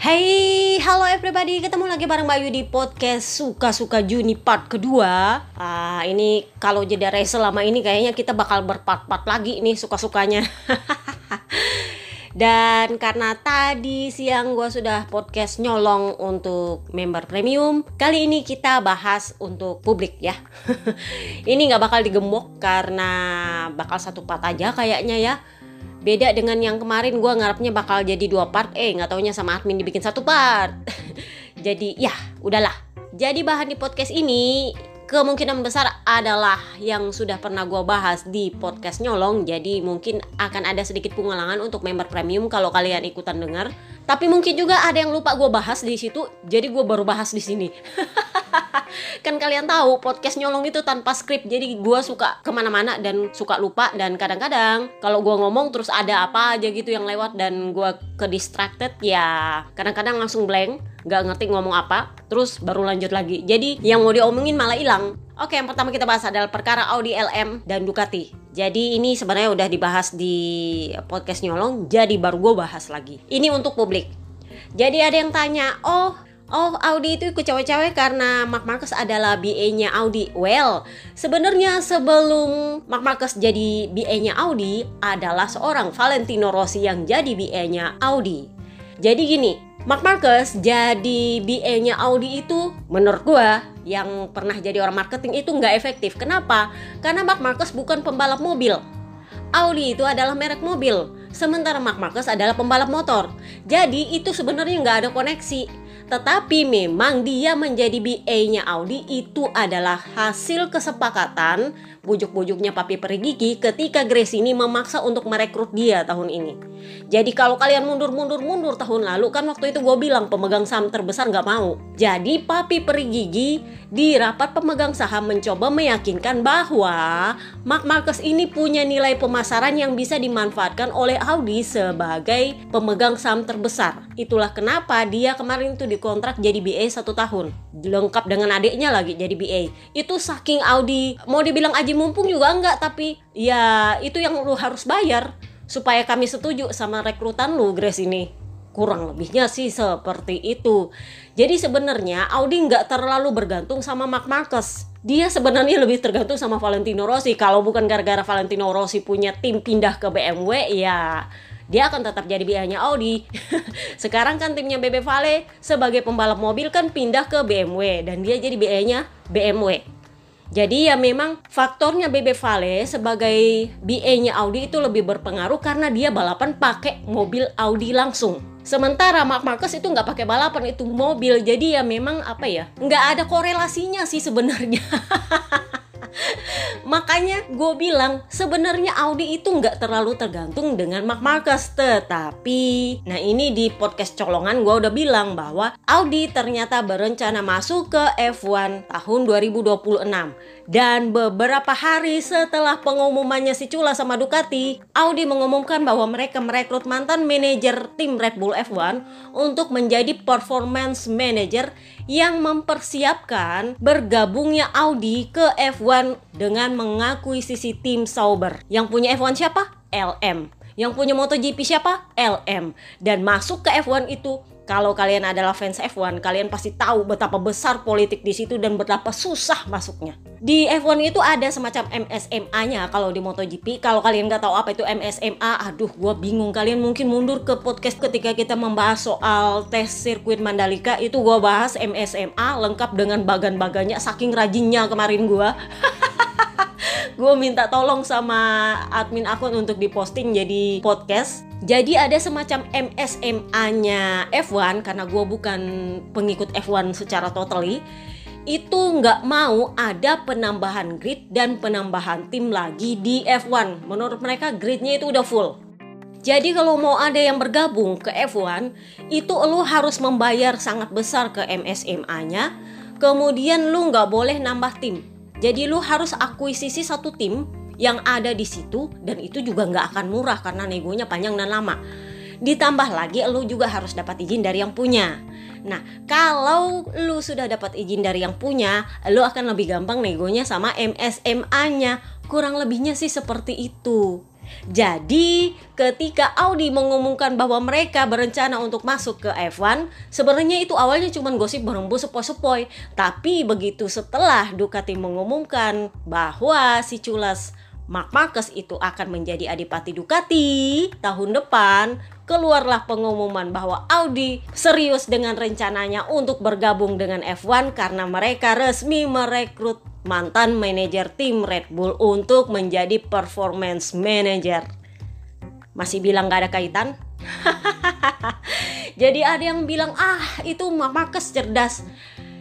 Hey, halo everybody, ketemu lagi bareng Bayu di podcast Suka-Suka Juni part kedua. Ini kalau jeda race selama ini kayaknya kita bakal berpart-part lagi nih suka-sukanya. Dan karena tadi siang gue sudah podcast nyolong untuk member premium, kali ini kita bahas untuk publik ya. Ini gak bakal digembok karena bakal satu part aja kayaknya ya. Beda dengan yang kemarin gue ngarepnya bakal jadi 2 part, gak taunya sama admin dibikin 1 part. Jadi ya udahlah. Jadi bahan di podcast ini kemungkinan besar adalah yang sudah pernah gue bahas di podcast nyolong. Jadi mungkin akan ada sedikit pengulangan untuk member premium kalau kalian ikutan dengar. Tapi mungkin juga ada yang lupa gue bahas di situ, jadi gue baru bahas di sini. Kan kalian tahu podcast nyolong itu tanpa skrip, jadi gue suka kemana-mana dan suka lupa. Dan kadang-kadang kalau gue ngomong terus ada apa aja gitu yang lewat dan gue ke distracted, ya kadang-kadang langsung blank, gak ngerti ngomong apa, terus baru lanjut lagi. Jadi yang mau diomongin malah hilang. Oke, yang pertama kita bahas adalah perkara Audi LM dan Ducati. Jadi ini sebenarnya udah dibahas di podcast nyolong, jadi baru gue bahas lagi. Ini untuk publik. Jadi ada yang tanya, Oh Audi itu ikut cawe-cawe karena Marc Marquez adalah BA-nya Audi. Well, sebenarnya sebelum Marc Marquez jadi BA-nya Audi adalah seorang Valentino Rossi yang jadi BA-nya Audi. Jadi gini, Marc Marquez jadi BA-nya Audi itu menurut gua yang pernah jadi orang marketing itu nggak efektif. Kenapa? Karena Marc Marquez bukan pembalap mobil. Audi itu adalah merek mobil, sementara Marc Marquez adalah pembalap motor. Jadi itu sebenarnya nggak ada koneksi. Tetapi memang dia menjadi BA-nya Audi itu adalah hasil kesepakatan bujuk-bujuknya Papi Perigigi ketika Gresini memaksa untuk merekrut dia tahun ini. Jadi kalau kalian mundur tahun lalu, kan waktu itu gue bilang pemegang saham terbesar gak mau. Jadi Papi Perigigi di rapat pemegang saham mencoba meyakinkan bahwa Marc Marquez ini punya nilai pemasaran yang bisa dimanfaatkan oleh Audi sebagai pemegang saham terbesar. Itulah kenapa dia kemarin itu dikontrak jadi BA 1 tahun, lengkap dengan adiknya lagi jadi BA. Itu saking Audi mau dibilang aji mumpung juga enggak, tapi ya itu yang lu harus bayar supaya kami setuju sama rekrutan lu, Grace ini. Kurang lebihnya sih seperti itu. Jadi sebenarnya Audi nggak terlalu bergantung sama Marc Marquez. Dia sebenarnya lebih tergantung sama Valentino Rossi. Kalau bukan gara-gara Valentino Rossi punya tim pindah ke BMW, ya dia akan tetap jadi BA-nya Audi. Sekarang kan timnya Bebe Vale sebagai pembalap mobil kan pindah ke BMW dan dia jadi BA-nya BMW. Jadi ya memang faktornya Bebe Vale sebagai BA-nya Audi itu lebih berpengaruh karena dia balapan pakai mobil Audi langsung. Sementara Marc Marquez itu nggak pakai balapan, itu mobil. Jadi ya memang nggak ada korelasinya sih sebenarnya. Makanya gue bilang sebenarnya Audi itu nggak terlalu tergantung dengan Marc Marquez. Tetapi, nah ini di podcast colongan gue udah bilang bahwa Audi ternyata berencana masuk ke F1 tahun 2026. Dan beberapa hari setelah pengumumannya si Cula sama Ducati, Audi mengumumkan bahwa mereka merekrut mantan manajer tim Red Bull F1 untuk menjadi performance manager yang mempersiapkan bergabungnya Audi ke F1 dengan mengakuisisi tim Sauber. Yang punya F1 siapa? LM. Yang punya MotoGP siapa? LM. Dan masuk ke F1 itu, kalau kalian adalah fans F1, kalian pasti tahu betapa besar politik di situ dan betapa susah masuknya. Di F1 itu ada semacam MSMA-nya kalau di MotoGP. Kalau kalian nggak tahu apa itu MSMA, aduh, gue bingung. Kalian mungkin mundur ke podcast ketika kita membahas soal tes sirkuit Mandalika. Itu gue bahas MSMA lengkap dengan bagan-bagannya, saking rajinnya kemarin gue. Gue minta tolong sama admin akun untuk diposting jadi podcast. Jadi ada semacam MSMA-nya F1, karena gue bukan pengikut F1 secara totally. Itu nggak mau ada penambahan grid dan penambahan tim lagi di F1. Menurut mereka gridnya itu udah full. Jadi kalau mau ada yang bergabung ke F1, itu lo harus membayar sangat besar ke MSMA-nya. Kemudian lo nggak boleh nambah tim. Jadi lu harus akuisisi satu tim yang ada di situ, dan itu juga nggak akan murah karena negonya panjang dan lama. Ditambah lagi lu juga harus dapat izin dari yang punya. Nah, kalau lu sudah dapat izin dari yang punya, lu akan lebih gampang negonya sama MSMA-nya. Kurang lebihnya sih seperti itu. Jadi ketika Audi mengumumkan bahwa mereka berencana untuk masuk ke F1, sebenarnya itu awalnya cuma gosip berembus sepoi-sepoi. Tapi begitu setelah Ducati mengumumkan bahwa si culas Marc Marquez itu akan menjadi adipati Ducati tahun depan, keluarlah pengumuman bahwa Audi serius dengan rencananya untuk bergabung dengan F1 karena mereka resmi merekrut mantan manajer tim Red Bull untuk menjadi performance manager. Masih bilang gak ada kaitan? Jadi ada yang bilang, itu Marc Marquez cerdas.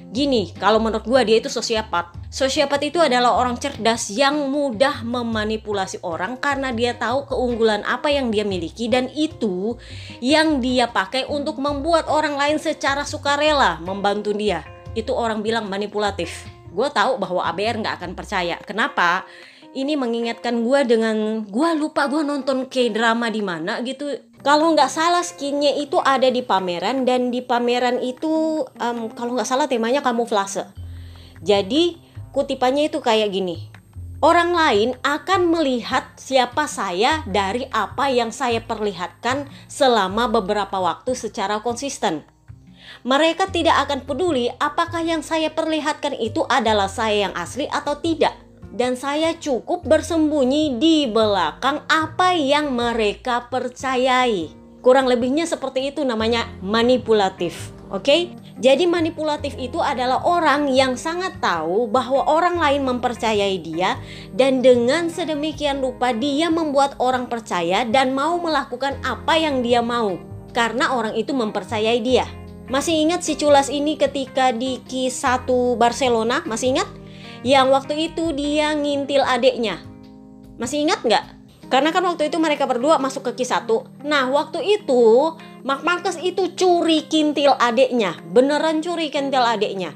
Gini, kalau menurut gue dia itu sosiopat. Sosiopat itu adalah orang cerdas yang mudah memanipulasi orang karena dia tahu keunggulan apa yang dia miliki, dan itu yang dia pakai untuk membuat orang lain secara sukarela membantu dia. Itu orang bilang manipulatif. Gue tahu bahwa ABR gak akan percaya. Kenapa? Ini mengingatkan gue dengan, gue lupa gue nonton K-drama di mana gitu. Kalau nggak salah skinnya itu ada di pameran, dan di pameran itu kalau nggak salah temanya kamuflase. Jadi kutipannya itu kayak gini. Orang lain akan melihat siapa saya dari apa yang saya perlihatkan selama beberapa waktu secara konsisten. Mereka tidak akan peduli apakah yang saya perlihatkan itu adalah saya yang asli atau tidak. Dan saya cukup bersembunyi di belakang apa yang mereka percayai. Kurang lebihnya seperti itu, namanya manipulatif. Oke? Jadi manipulatif itu adalah orang yang sangat tahu bahwa orang lain mempercayai dia, dan dengan sedemikian rupa dia membuat orang percaya dan mau melakukan apa yang dia mau karena orang itu mempercayai dia. Masih ingat si culas ini ketika di Q1 Barcelona? Masih ingat? Yang waktu itu dia ngintil adeknya. Masih ingat nggak? Karena kan waktu itu mereka berdua masuk ke Q1. Nah waktu itu Marc Marquez itu curi kintil adeknya. Beneran curi kintil adeknya.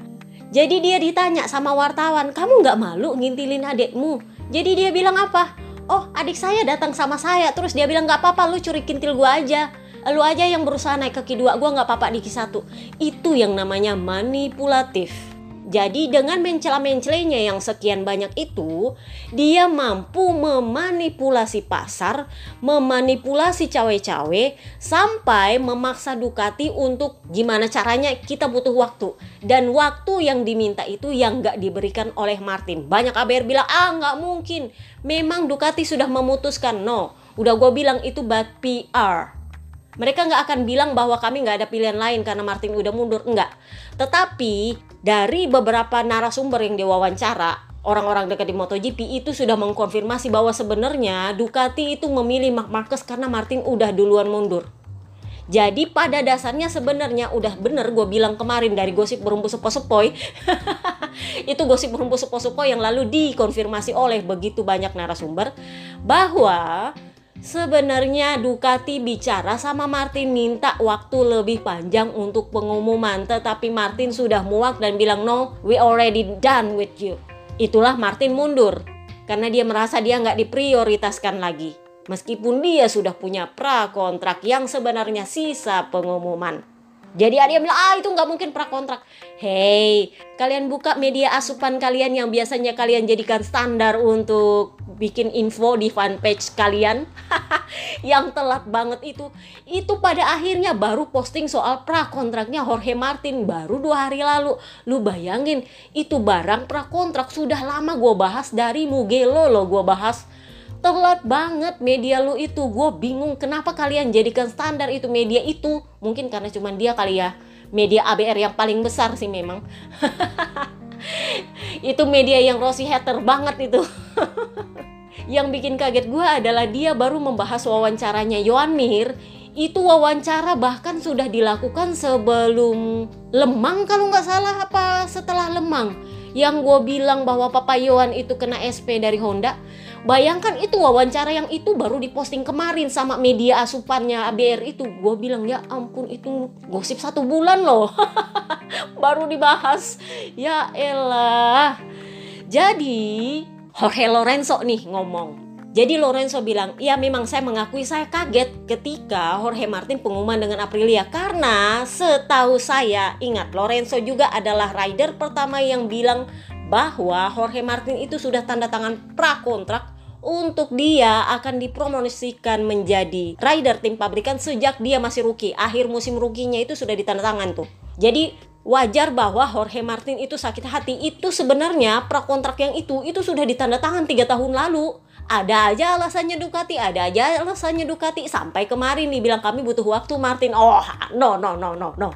Jadi dia ditanya sama wartawan, kamu nggak malu ngintilin adekmu? Jadi dia bilang apa? Oh, adik saya datang sama saya. Terus dia bilang, nggak apa-apa, lu curi kintil gua aja. Lu aja yang berusaha naik ke Q2, gue gak apa-apa di Q1. Itu yang namanya manipulatif. Jadi dengan mencela-mencelenya yang sekian banyak itu, dia mampu memanipulasi pasar, memanipulasi cawe-cawe, sampai memaksa Ducati untuk gimana caranya kita butuh waktu. Dan waktu yang diminta itu yang gak diberikan oleh Martin. Banyak ABR bilang, gak mungkin, memang Ducati sudah memutuskan. No, udah gue bilang itu bad PR. Mereka nggak akan bilang bahwa kami nggak ada pilihan lain karena Martin udah mundur, enggak. Tetapi dari beberapa narasumber yang diwawancara, orang-orang dekat di MotoGP itu sudah mengkonfirmasi bahwa sebenarnya Ducati itu memilih Marc Marquez karena Martin udah duluan mundur. Jadi pada dasarnya sebenarnya udah bener gue bilang kemarin dari gosip berumput sepoi-sepoi. Itu gosip berumput sepoi-sepoi yang lalu dikonfirmasi oleh begitu banyak narasumber bahwa sebenarnya Ducati bicara sama Martin minta waktu lebih panjang untuk pengumuman, tetapi Martin sudah muak dan bilang no, we already done with you. Itulah Martin mundur karena dia merasa dia nggak diprioritaskan lagi, meskipun dia sudah punya prakontrak yang sebenarnya sisa pengumuman. Jadi ada yang bilang, itu nggak mungkin prakontrak. Hey, kalian buka media asupan kalian yang biasanya kalian jadikan standar untuk bikin info di fanpage kalian. Yang telat banget itu pada akhirnya baru posting soal prakontraknya Jorge Martin baru 2 hari lalu. Lu bayangin, itu barang prakontrak sudah lama gue bahas, dari Mugello lo gue bahas. Telat banget media lu itu. Gue bingung kenapa kalian jadikan standar itu media itu. Mungkin karena cuma dia kali ya, media ABR yang paling besar sih memang. Itu media yang Rossi hater banget itu. Yang bikin kaget gue adalah dia baru membahas wawancaranya Joan Mir. Itu wawancara bahkan sudah dilakukan sebelum Lemang kalau nggak salah, apa setelah Lemang. Yang gue bilang bahwa Papa Yohan itu kena SP dari Honda. Bayangkan itu wawancara yang itu baru diposting kemarin sama media asupannya ABR itu. Gue bilang ya ampun, itu gosip 1 bulan loh. Baru dibahas. Ya elah. Jadi Jorge Lorenzo nih ngomong. Jadi Lorenzo bilang, ya memang saya mengakui saya kaget ketika Jorge Martin pengumuman dengan Aprilia. Karena setahu saya, ingat Lorenzo juga adalah rider pertama yang bilang bahwa Jorge Martin itu sudah tanda tangan prakontrak untuk dia akan dipromosikan menjadi rider tim pabrikan sejak dia masih rookie. Akhir musim rookie-nya itu sudah ditandatangan tuh. Jadi wajar bahwa Jorge Martin itu sakit hati. Itu sebenarnya prakontrak yang itu sudah ditandatangan 3 tahun lalu. Ada aja alasannya Ducati, sampai kemarin dibilang kami butuh waktu Martin. Oh, no.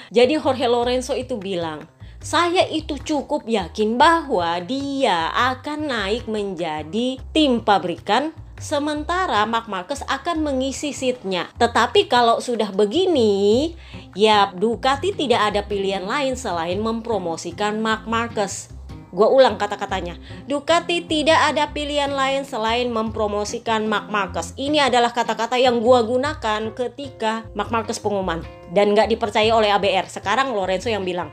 Jadi Jorge Lorenzo itu bilang, saya itu cukup yakin bahwa dia akan naik menjadi tim pabrikan, sementara Marc Marquez akan mengisi seatnya. Tetapi kalau sudah begini, ya Ducati tidak ada pilihan lain selain mempromosikan Marc Marquez. Gue ulang kata-katanya, Ducati tidak ada pilihan lain selain mempromosikan Marc Marquez. Ini adalah kata-kata yang gue gunakan ketika Marc Marquez pengumuman dan gak dipercaya oleh ABR. Sekarang Lorenzo yang bilang.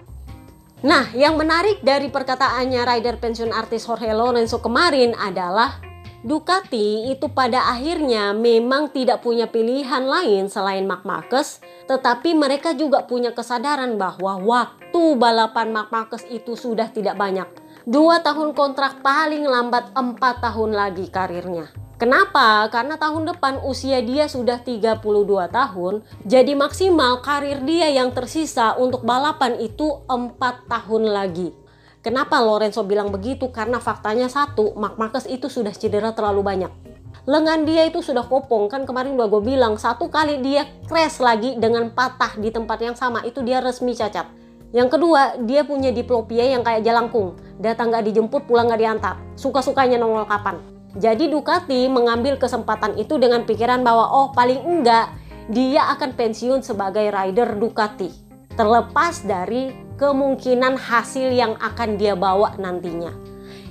Nah, yang menarik dari perkataannya rider pensiun artis Jorge Lorenzo kemarin adalah Ducati itu pada akhirnya memang tidak punya pilihan lain selain Marc Marquez, tetapi mereka juga punya kesadaran bahwa waktu balapan Marc Marquez itu sudah tidak banyak. 2 tahun kontrak, paling lambat 4 tahun lagi karirnya. Kenapa? Karena tahun depan usia dia sudah 32 tahun, jadi maksimal karir dia yang tersisa untuk balapan itu 4 tahun lagi. Kenapa Lorenzo bilang begitu? Karena faktanya satu, Marc Marquez itu sudah cedera terlalu banyak. Lengan dia itu sudah kopong, kan kemarin udah gue bilang, 1 kali dia crash lagi dengan patah di tempat yang sama, itu dia resmi cacat. Yang kedua, dia punya diplopia yang kayak jalangkung, datang gak dijemput, pulang gak diantar, suka-sukanya nongol kapan. Jadi Ducati mengambil kesempatan itu dengan pikiran bahwa paling enggak dia akan pensiun sebagai rider Ducati. Terlepas dari kemungkinan hasil yang akan dia bawa nantinya.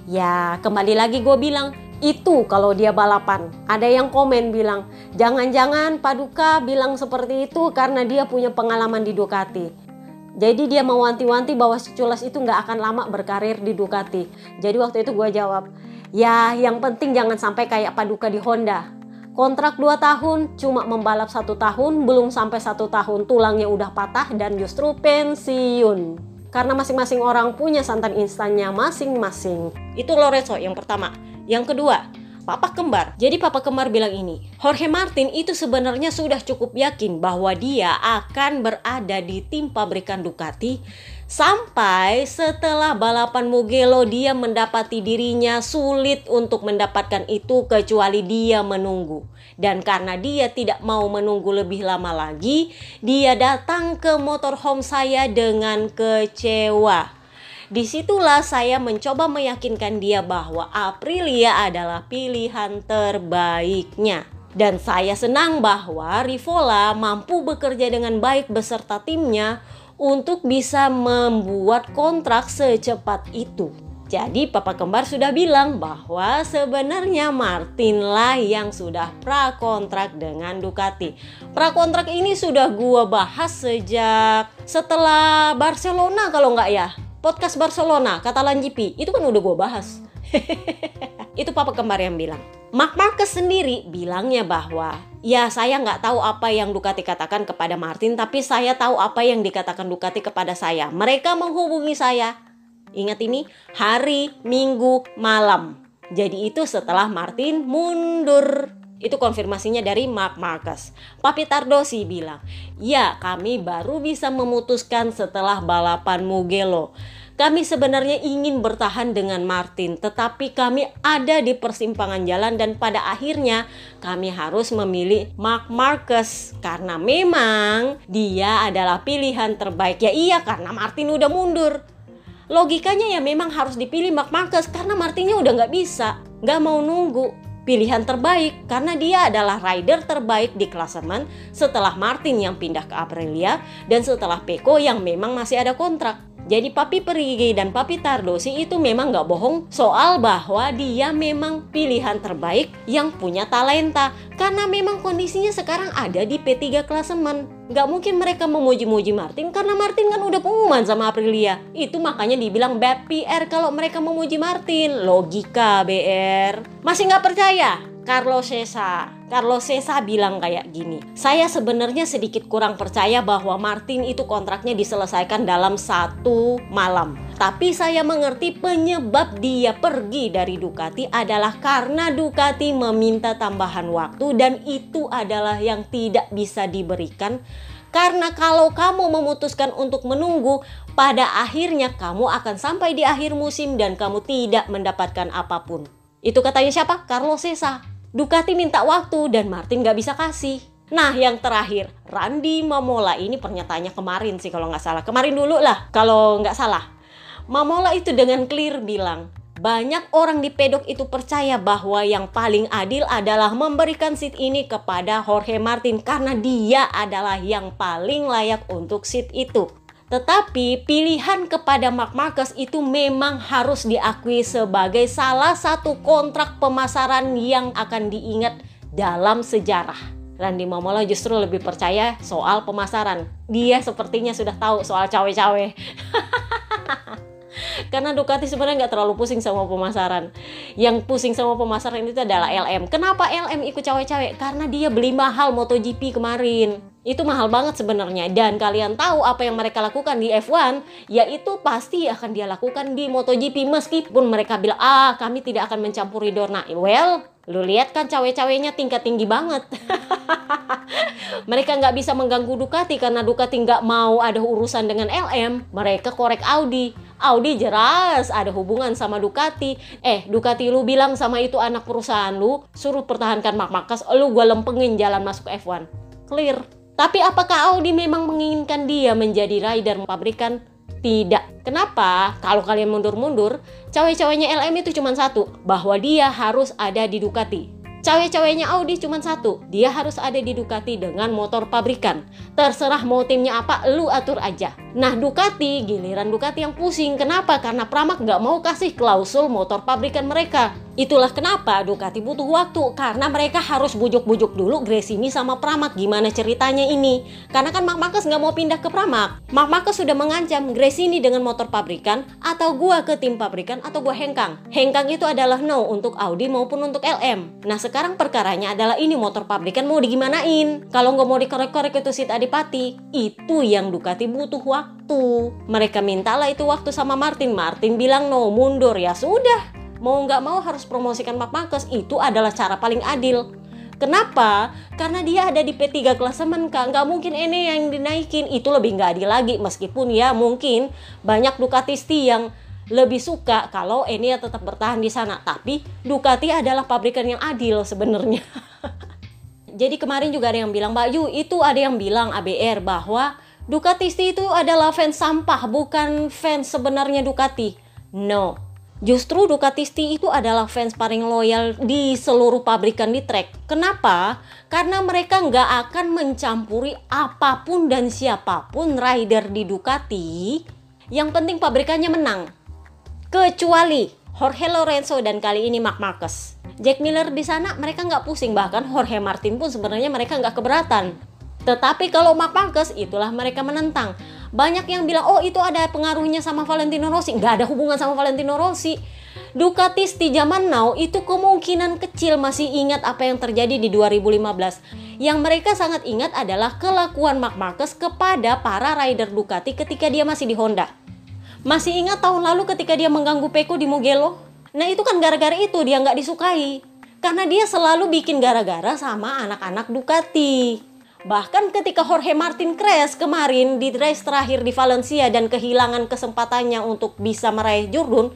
Ya kembali lagi gue bilang, itu kalau dia balapan. Ada yang komen bilang, jangan-jangan Pak Duka bilang seperti itu karena dia punya pengalaman di Ducati. Jadi dia mewanti-wanti bahwa si Culas itu gak akan lama berkarir di Ducati. Jadi waktu itu gue jawab, ya yang penting jangan sampai kayak Paduka di Honda. Kontrak 2 tahun, cuma membalap 1 tahun, belum sampai 1 tahun tulangnya udah patah dan justru pensiun. Karena masing-masing orang punya santan instannya masing-masing. Itu Lorenzo yang pertama. Yang kedua, Papa Kembar. Jadi Papa Kembar bilang ini, Jorge Martin itu sebenarnya sudah cukup yakin bahwa dia akan berada di tim pabrikan Ducati sampai setelah balapan Mugello dia mendapati dirinya sulit untuk mendapatkan itu kecuali dia menunggu. Dan karena dia tidak mau menunggu lebih lama lagi, dia datang ke motorhome saya dengan kecewa. Disitulah saya mencoba meyakinkan dia bahwa Aprilia adalah pilihan terbaiknya. Dan saya senang bahwa Rivola mampu bekerja dengan baik beserta timnya untuk bisa membuat kontrak secepat itu. Jadi Papa Kembar sudah bilang bahwa sebenarnya Martin lah yang sudah prakontrak dengan Ducati. Prakontrak ini sudah gua bahas sejak setelah Barcelona kalau nggak ya. Podcast Barcelona, Catalan GP, itu kan udah gue bahas. Itu Papa Kembar yang bilang. Marc Marquez sendiri bilangnya bahwa, ya saya nggak tahu apa yang Ducati katakan kepada Martin, tapi saya tahu apa yang dikatakan Ducati kepada saya. Mereka menghubungi saya. Ingat ini, hari Minggu malam. Jadi itu setelah Martin mundur. Itu konfirmasinya dari Marc Marquez. Papi Tardosi bilang, ya kami baru bisa memutuskan setelah balapan Mugello. Kami sebenarnya ingin bertahan dengan Martin, tetapi kami ada di persimpangan jalan dan pada akhirnya kami harus memilih Marc Marquez. Karena memang dia adalah pilihan terbaik. Ya iya, karena Martin udah mundur. Logikanya ya memang harus dipilih Marc Marquez karena Martinnya udah gak bisa, gak mau nunggu. Pilihan terbaik karena dia adalah rider terbaik di klasemen setelah Martin yang pindah ke Aprilia dan setelah Pecco yang memang masih ada kontrak. Jadi Papi Perigi dan Papi Tardosi itu memang gak bohong soal bahwa dia memang pilihan terbaik yang punya talenta. Karena memang kondisinya sekarang ada di P3 klasemen. Gak mungkin mereka memuji-muji Martin karena Martin kan udah pengumuman sama Aprilia. Itu makanya dibilang bad PR kalau mereka memuji Martin. Logika BR. Masih gak percaya? Carlos Cesa bilang kayak gini, saya sebenarnya sedikit kurang percaya bahwa Martin itu kontraknya diselesaikan dalam 1 malam. Tapi saya mengerti penyebab dia pergi dari Ducati adalah karena Ducati meminta tambahan waktu, dan itu adalah yang tidak bisa diberikan. Karena kalau kamu memutuskan untuk menunggu, pada akhirnya kamu akan sampai di akhir musim dan kamu tidak mendapatkan apapun. Itu katanya siapa? Carlos Cesa. Ducati minta waktu dan Martin gak bisa kasih. Nah, yang terakhir, Randy Mamola. Ini pernyataannya kemarin sih kalau nggak salah. Kemarin dulu lah kalau nggak salah. Mamola itu dengan clear bilang, banyak orang di pedok itu percaya bahwa yang paling adil adalah memberikan seat ini kepada Jorge Martin karena dia adalah yang paling layak untuk seat itu. Tetapi pilihan kepada Marc Marquez itu memang harus diakui sebagai salah satu kontrak pemasaran yang akan diingat dalam sejarah. Randy Mamola justru lebih percaya soal pemasaran. Dia sepertinya sudah tahu soal cawe-cawe. Karena Ducati sebenarnya nggak terlalu pusing sama pemasaran. Yang pusing sama pemasaran itu adalah LM. Kenapa LM ikut cawe-cawe? Karena dia beli mahal MotoGP kemarin. Itu mahal banget sebenarnya. Dan kalian tahu apa yang mereka lakukan di F1, yaitu pasti akan dia lakukan di MotoGP. Meskipun mereka bilang, kami tidak akan mencampuri Dorna. Well, lu lihat kan cawe-cawenya tingkat tinggi banget. Mereka nggak bisa mengganggu Ducati karena Ducati nggak mau ada urusan dengan LM. Mereka korek Audi. Audi jelas ada hubungan sama Ducati. Ducati, lu bilang sama itu anak perusahaan lu, suruh pertahankan Marc Marquez, lu gua lempengin jalan masuk F1. Clear. Tapi apakah Audi memang menginginkan dia menjadi rider pabrikan? Tidak. Kenapa? Kalau kalian mundur-mundur, cawe-cawenya LM itu cuma satu, bahwa dia harus ada di Ducati. Cawe-cawenya Audi cuma satu, dia harus ada di Ducati dengan motor pabrikan. Terserah mau timnya apa, lu atur aja. Nah, Ducati, giliran Ducati yang pusing. Kenapa? Karena Pramac nggak mau kasih klausul motor pabrikan mereka. Itulah kenapa Ducati butuh waktu, karena mereka harus bujuk-bujuk dulu Gresini sama Pramac gimana ceritanya ini. Karena kan Marc Marquez nggak mau pindah ke Pramac. Marc Marquez sudah mengancam Gresini dengan motor pabrikan, atau gua ke tim pabrikan, atau gua hengkang. Hengkang itu adalah no untuk Audi maupun untuk LM. Nah, sekarang perkaranya adalah ini motor pabrikan mau digimanain. Kalau nggak mau dikorek-korek itu Sid Adipati, itu yang Ducati butuh waktu. Mereka mintalah itu waktu sama Martin. Martin bilang no, mundur. Ya sudah. Mau nggak mau harus promosikan Marc Marquez, itu adalah cara paling adil. Kenapa? Karena dia ada di P3 klasemen, Kak. Nggak mungkin ini yang dinaikin. Itu lebih nggak adil lagi. Meskipun ya mungkin banyak Ducatisti yang lebih suka kalau Enea tetap bertahan di sana. Tapi Ducati adalah pabrikan yang adil sebenarnya. Jadi kemarin juga ada yang bilang, Mbak Yu, itu ada yang bilang ABR bahwa Ducatisti itu adalah fans sampah, bukan fans sebenarnya Ducati. No. Justru Ducatisti itu adalah fans paling loyal di seluruh pabrikan di track. Kenapa? Karena mereka nggak akan mencampuri apapun dan siapapun rider di Ducati. Yang penting pabrikannya menang. Kecuali Jorge Lorenzo dan kali ini Marc Marquez. Jack Miller di sana mereka nggak pusing. Bahkan Jorge Martin pun sebenarnya mereka nggak keberatan. Tetapi kalau Marc Marquez, itulah mereka menentang. Banyak yang bilang, oh itu ada pengaruhnya sama Valentino Rossi. Nggak ada hubungan sama Valentino Rossi. Ducatisti zaman now itu kemungkinan kecil masih ingat apa yang terjadi di 2015. Yang mereka sangat ingat adalah kelakuan Marc Marquez kepada para rider Ducati ketika dia masih di Honda. Masih ingat tahun lalu ketika dia mengganggu Pecco di Mugello? Nah itu kan gara-gara itu dia nggak disukai. Karena dia selalu bikin gara-gara sama anak-anak Ducati. Bahkan ketika Jorge Martin crash kemarin di race terakhir di Valencia dan kehilangan kesempatannya untuk bisa meraih Jurdun,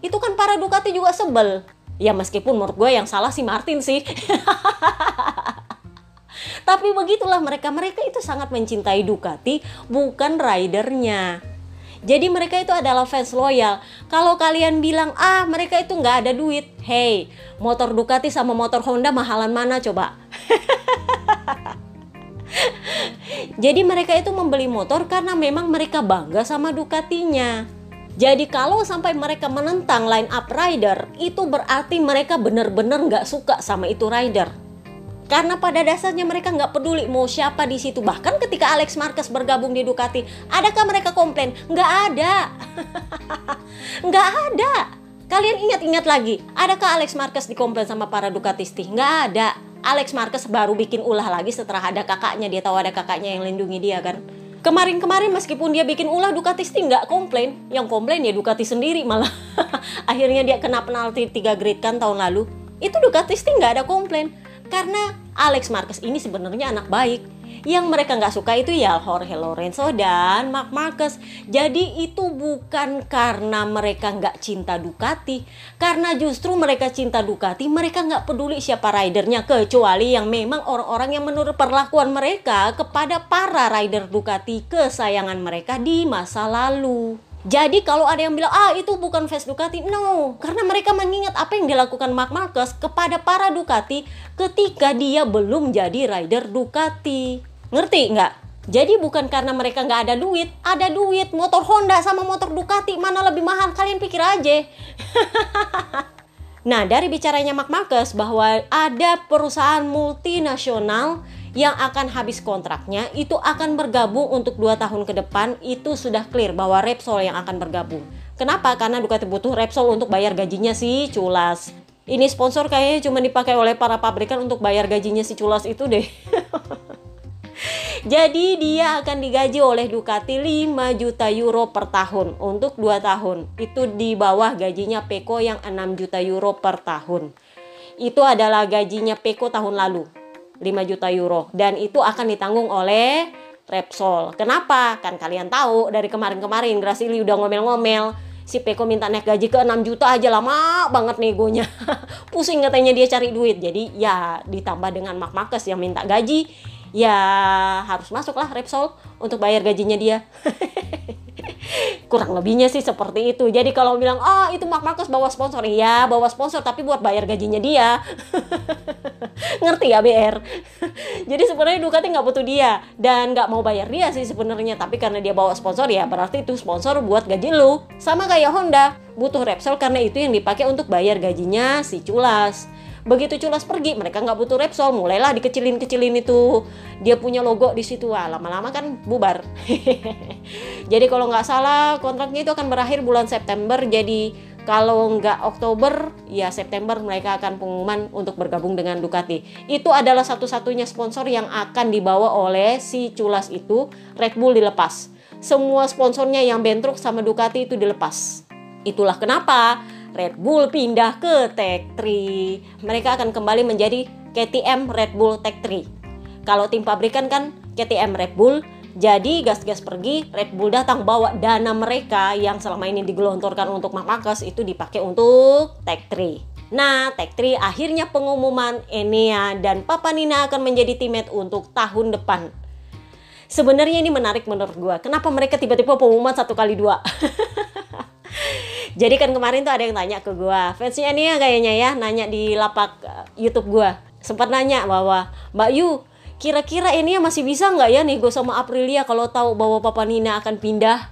itu kan para Ducati juga sebel. Ya meskipun menurut gue yang salah si Martin sih. Tapi begitulah mereka itu sangat mencintai Ducati, bukan ridernya. Jadi mereka itu adalah fans loyal. Kalau kalian bilang, mereka itu nggak ada duit. Hey, motor Ducati sama motor Honda mahalan mana coba? Jadi mereka itu membeli motor karena memang mereka bangga sama Ducatinya. Jadi kalau sampai mereka menentang line up rider, itu berarti mereka benar-benar nggak suka sama itu rider. Karena pada dasarnya mereka nggak peduli mau siapa di situ. Bahkan ketika Alex Marquez bergabung di Ducati, adakah mereka komplain? Nggak ada. Nggak ada. Kalian ingat-ingat lagi, adakah Alex Marquez dikomplain sama para Ducatisti? Nggak ada. Alex Marquez baru bikin ulah lagi setelah ada kakaknya. Dia tahu ada kakaknya yang lindungi dia kan. Kemarin meskipun dia bikin ulah, Ducatisti nggak komplain. Yang komplain ya Ducati sendiri malah. Akhirnya dia kena penalti 3 grid kan tahun lalu. Itu Ducatisti nggak ada komplain. Karena Alex Marquez ini sebenarnya anak baik. Yang mereka nggak suka itu ya Jorge Lorenzo dan Marc Marquez. Jadi itu bukan karena mereka nggak cinta Ducati. Karena justru mereka cinta Ducati, mereka nggak peduli siapa ridernya. Kecuali yang memang orang-orang yang menurut perlakuan mereka kepada para rider Ducati kesayangan mereka di masa lalu. Jadi kalau ada yang bilang, itu bukan fans Ducati, no. Karena mereka mengingat apa yang dilakukan Marc Marquez kepada para Ducati ketika dia belum jadi rider Ducati. Ngerti nggak? Jadi bukan karena mereka nggak ada duit. Ada duit, motor Honda sama motor Ducati mana lebih mahal, kalian pikir aja. Nah, dari bicaranya Marc Marquez bahwa ada perusahaan multinasional yang akan habis kontraknya, itu akan bergabung untuk 2 tahun ke depan. Itu sudah clear bahwa Repsol yang akan bergabung. Kenapa? Karena Ducati butuh Repsol untuk bayar gajinya si Culas. Ini sponsor kayaknya cuma dipakai oleh para pabrikan untuk bayar gajinya si Culas itu deh. Jadi dia akan digaji oleh Ducati 5 juta euro per tahun untuk 2 tahun. Itu di bawah gajinya Pecco yang 6 juta euro per tahun. Itu adalah gajinya Pecco tahun lalu, 5 juta euro. Dan itu akan ditanggung oleh Repsol. Kenapa? Kan kalian tahu dari kemarin-kemarin Grasili udah ngomel-ngomel. Si Pecco minta naik gaji ke 6 juta aja, lama banget negonya. Pusing katanya dia cari duit. Jadi ya ditambah dengan Marc Marquez yang minta gaji, ya harus masuklah Repsol untuk bayar gajinya dia. Kurang lebihnya sih seperti itu. Jadi kalau bilang, itu Marc Marquez bawa sponsor, ya bawa sponsor tapi buat bayar gajinya dia. Ngerti ya BR? Jadi sebenarnya Ducati nggak butuh dia dan nggak mau bayar dia sih sebenarnya, tapi karena dia bawa sponsor ya berarti itu sponsor buat gaji lu. Sama kayak Honda butuh Repsol karena itu yang dipakai untuk bayar gajinya si Culas. Begitu Culas pergi, mereka nggak butuh Repsol, mulailah dikecilin itu. Dia punya logo di situ, lama-lama kan bubar. Jadi kalau nggak salah kontraknya itu akan berakhir bulan September. Jadi kalau nggak Oktober, ya September mereka akan pengumuman untuk bergabung dengan Ducati. Itu adalah satu-satunya sponsor yang akan dibawa oleh si Culas itu. Red Bull dilepas. Semua sponsornya yang bentrok sama Ducati itu dilepas. Itulah kenapa Red Bull pindah ke Tech 3. Mereka akan kembali menjadi KTM Red Bull Tech 3. Kalau tim pabrikan kan KTM Red Bull. Jadi gas-gas pergi, Red Bull datang bawa dana mereka yang selama ini digelontorkan untuk Marc Marquez itu dipakai untuk Tech 3. Nah, Tech 3 akhirnya pengumuman Enea dan Papanina akan menjadi teammate untuk tahun depan. Sebenarnya ini menarik menurut gue. Kenapa mereka tiba-tiba pengumuman 1x2? Jadi kan kemarin tuh ada yang tanya ke gue, fansnya Enea kayaknya ya, nanya di lapak YouTube gue. Sempat nanya bahwa, Mbak Yu, kira-kira Enea masih bisa nggak ya nego sama Aprilia kalau tahu bahwa Papanina akan pindah?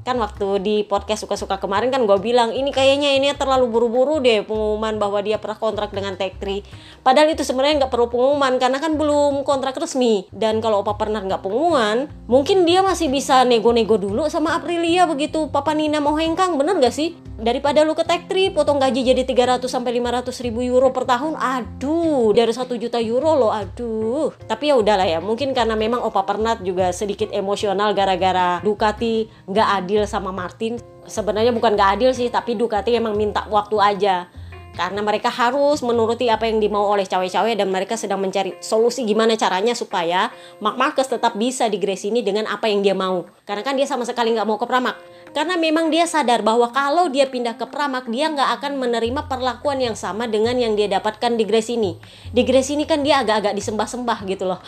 Kan waktu di podcast suka-suka kemarin kan gue bilang, ini kayaknya Enea terlalu buru-buru deh pengumuman bahwa dia pernah kontrak dengan Tech 3. Padahal itu sebenarnya nggak perlu pengumuman karena kan belum kontrak resmi. Dan kalau Opa pernah nggak pengumuman, mungkin dia masih bisa nego-nego dulu sama Aprilia begitu Papanina mau hengkang, bener nggak sih? Daripada lu ke Tech 3 potong gaji jadi 300 sampai 500 ribu euro per tahun, aduh, dari 1 juta euro loh, aduh. Tapi ya udahlah ya, mungkin karena memang Opa Pernat juga sedikit emosional gara-gara Ducati nggak adil sama Martin. Sebenarnya bukan nggak adil sih, tapi Ducati emang minta waktu aja. Karena mereka harus menuruti apa yang dimau oleh cawe-cawe dan mereka sedang mencari solusi gimana caranya supaya Marc Marquez tetap bisa di Gresini dengan apa yang dia mau. Karena kan dia sama sekali nggak mau ke Pramac. Karena memang dia sadar bahwa kalau dia pindah ke Pramac, dia nggak akan menerima perlakuan yang sama dengan yang dia dapatkan di Gresini. Di Gresini kan dia agak-agak disembah-sembah gitu loh.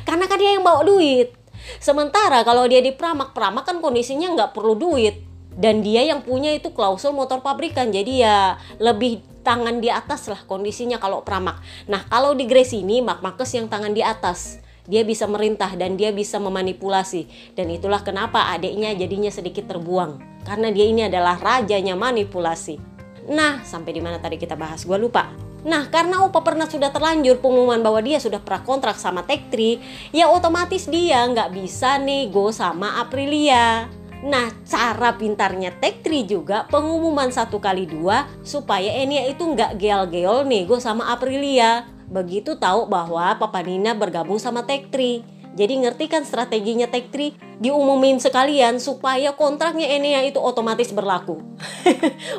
Karena kan dia yang bawa duit. Sementara kalau dia di Pramac kan kondisinya nggak perlu duit. Dan dia yang punya itu klausul motor pabrikan. Jadi ya lebih tangan di atas lah kondisinya kalau Pramac. Nah kalau di Gresini, Marc Marquez yang tangan di atas. Dia bisa merintah dan dia bisa memanipulasi. Dan itulah kenapa adiknya jadinya sedikit terbuang. Karena dia ini adalah rajanya manipulasi. Nah, sampai di mana tadi kita bahas? Gua lupa. Nah, karena Opa pernah sudah terlanjur pengumuman bahwa dia sudah prakontrak sama Tech 3, ya otomatis dia nggak bisa nego sama Aprilia. Nah, cara pintarnya Tech3 juga pengumuman 1x2 supaya Enya itu nggak geol-geol nego sama Aprilia. Begitu tahu bahwa Papa Nina bergabung sama Tech3. Jadi ngerti kan strateginya Tech3? Diumumin sekalian supaya kontraknya Enya itu otomatis berlaku.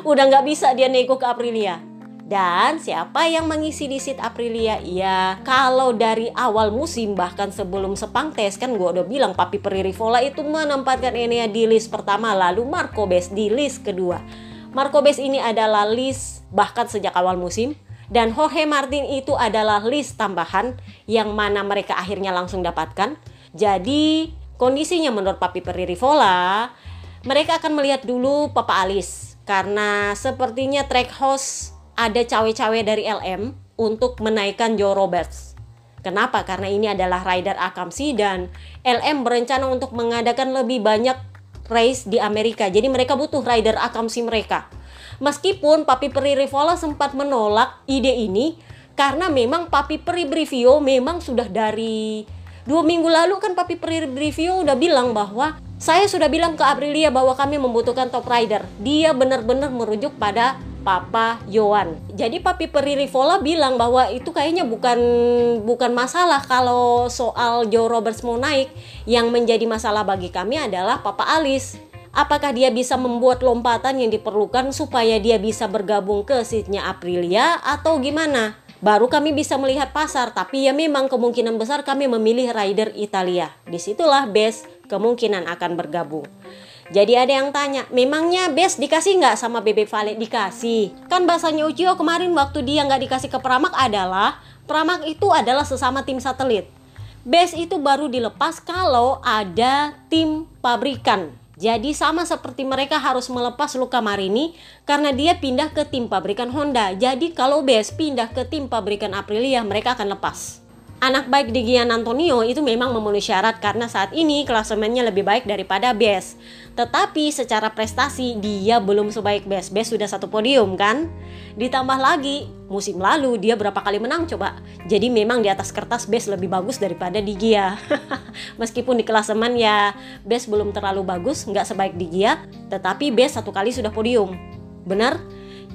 Udah nggak bisa dia nego ke Aprilia. Dan siapa yang mengisi di seat Aprilia? Ya, kalau dari awal musim bahkan sebelum Sepang tes kan gue udah bilang Papi Pririvola itu menempatkan Enea di list pertama, lalu Marco Bes di list kedua. Marco Bes ini adalah list bahkan sejak awal musim, dan Jorge Martin itu adalah list tambahan yang mana mereka akhirnya langsung dapatkan. Jadi kondisinya menurut Papi Pririvola, mereka akan melihat dulu Papa Alis karena sepertinya track host ada cawe-cawe dari LM untuk menaikkan Joe Roberts. Kenapa? Karena ini adalah rider Akamsi dan LM berencana untuk mengadakan lebih banyak race di Amerika. Jadi mereka butuh rider Akamsi mereka. Meskipun Papi Pririvola sempat menolak ide ini karena memang Papi Pribrivio memang sudah dari 2 minggu lalu kan Papi Pribrivio udah bilang bahwa saya sudah bilang ke Aprilia bahwa kami membutuhkan top rider. Dia benar-benar merujuk pada Papa Yohan. Jadi Papi Pririvola bilang bahwa itu kayaknya bukan masalah kalau soal Joe Roberts mau naik. Yang menjadi masalah bagi kami adalah Papa Alis. Apakah dia bisa membuat lompatan yang diperlukan supaya dia bisa bergabung ke seatnya Aprilia atau gimana? Baru kami bisa melihat pasar, tapi ya memang kemungkinan besar kami memilih rider Italia. Disitulah Bes kemungkinan akan bergabung. Jadi ada yang tanya, memangnya Bes dikasih nggak sama Bebek Vale? Dikasih. Kan bahasanya Uchiho kemarin waktu dia nggak dikasih ke Pramac adalah, Pramac itu adalah sesama tim satelit. Bes itu baru dilepas kalau ada tim pabrikan. Jadi sama seperti mereka harus melepas Luca Marini karena dia pindah ke tim pabrikan Honda. Jadi kalau Bes pindah ke tim pabrikan Aprilia, mereka akan lepas. Anak baik di Gian Antonio itu memang memenuhi syarat karena saat ini klasemennya lebih baik daripada Bes. Tetapi secara prestasi dia belum sebaik Bes. Bes sudah 1 podium kan? Ditambah lagi musim lalu dia berapa kali menang coba. Jadi memang di atas kertas Bes lebih bagus daripada di Gia. Meskipun di klasemen ya Bes belum terlalu bagus, nggak sebaik di Gia. Tetapi Bes 1 kali sudah podium. Benar?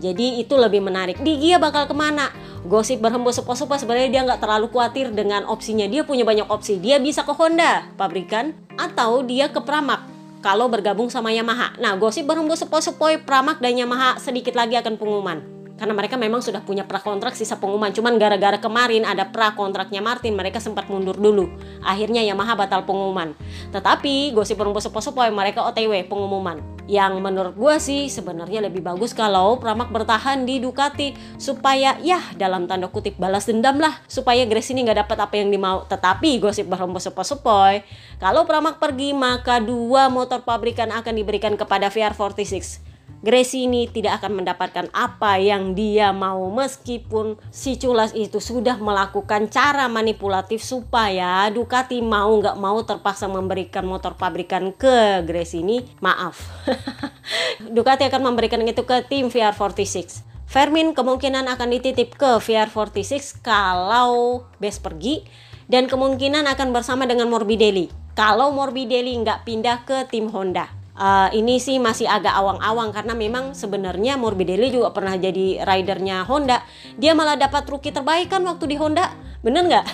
Jadi itu lebih menarik. Di Gia bakal kemana? Gosip berhembus sepo-sepo sebenarnya dia nggak terlalu khawatir dengan opsinya. Dia punya banyak opsi. Dia bisa ke Honda pabrikan atau dia ke Pramac kalau bergabung sama Yamaha. Nah, gosip berhembus sepoi-sepoi Pramac dan Yamaha sedikit lagi akan pengumuman. Karena mereka memang sudah punya prakontrak sisa pengumuman. Cuman gara-gara kemarin ada prakontraknya Martin, mereka sempat mundur dulu. Akhirnya Yamaha batal pengumuman. Tetapi gosip berhembus sepoi-sepoi mereka OTW pengumuman. Yang menurut gue sih sebenarnya lebih bagus kalau Pramac bertahan di Ducati supaya ya dalam tanda kutip balas dendam lah, supaya Gresini nggak dapat apa yang dimau. Tetapi gosip berhembus sepoi-sepoi kalau Pramac pergi maka 2 motor pabrikan akan diberikan kepada VR46. Gresini tidak akan mendapatkan apa yang dia mau meskipun si Culas itu sudah melakukan cara manipulatif supaya Ducati mau nggak mau terpaksa memberikan motor pabrikan ke Gresini. Maaf, Ducati akan memberikan itu ke tim VR46. Vermin kemungkinan akan dititip ke VR46 kalau Bes pergi dan kemungkinan akan bersama dengan Morbidelli. Kalau Morbidelli nggak pindah ke tim Honda. Ini sih masih agak awang-awang karena memang sebenarnya Morbidelli juga pernah jadi ridernya Honda. Dia malah dapat rookie terbaik kan waktu di Honda, bener nggak?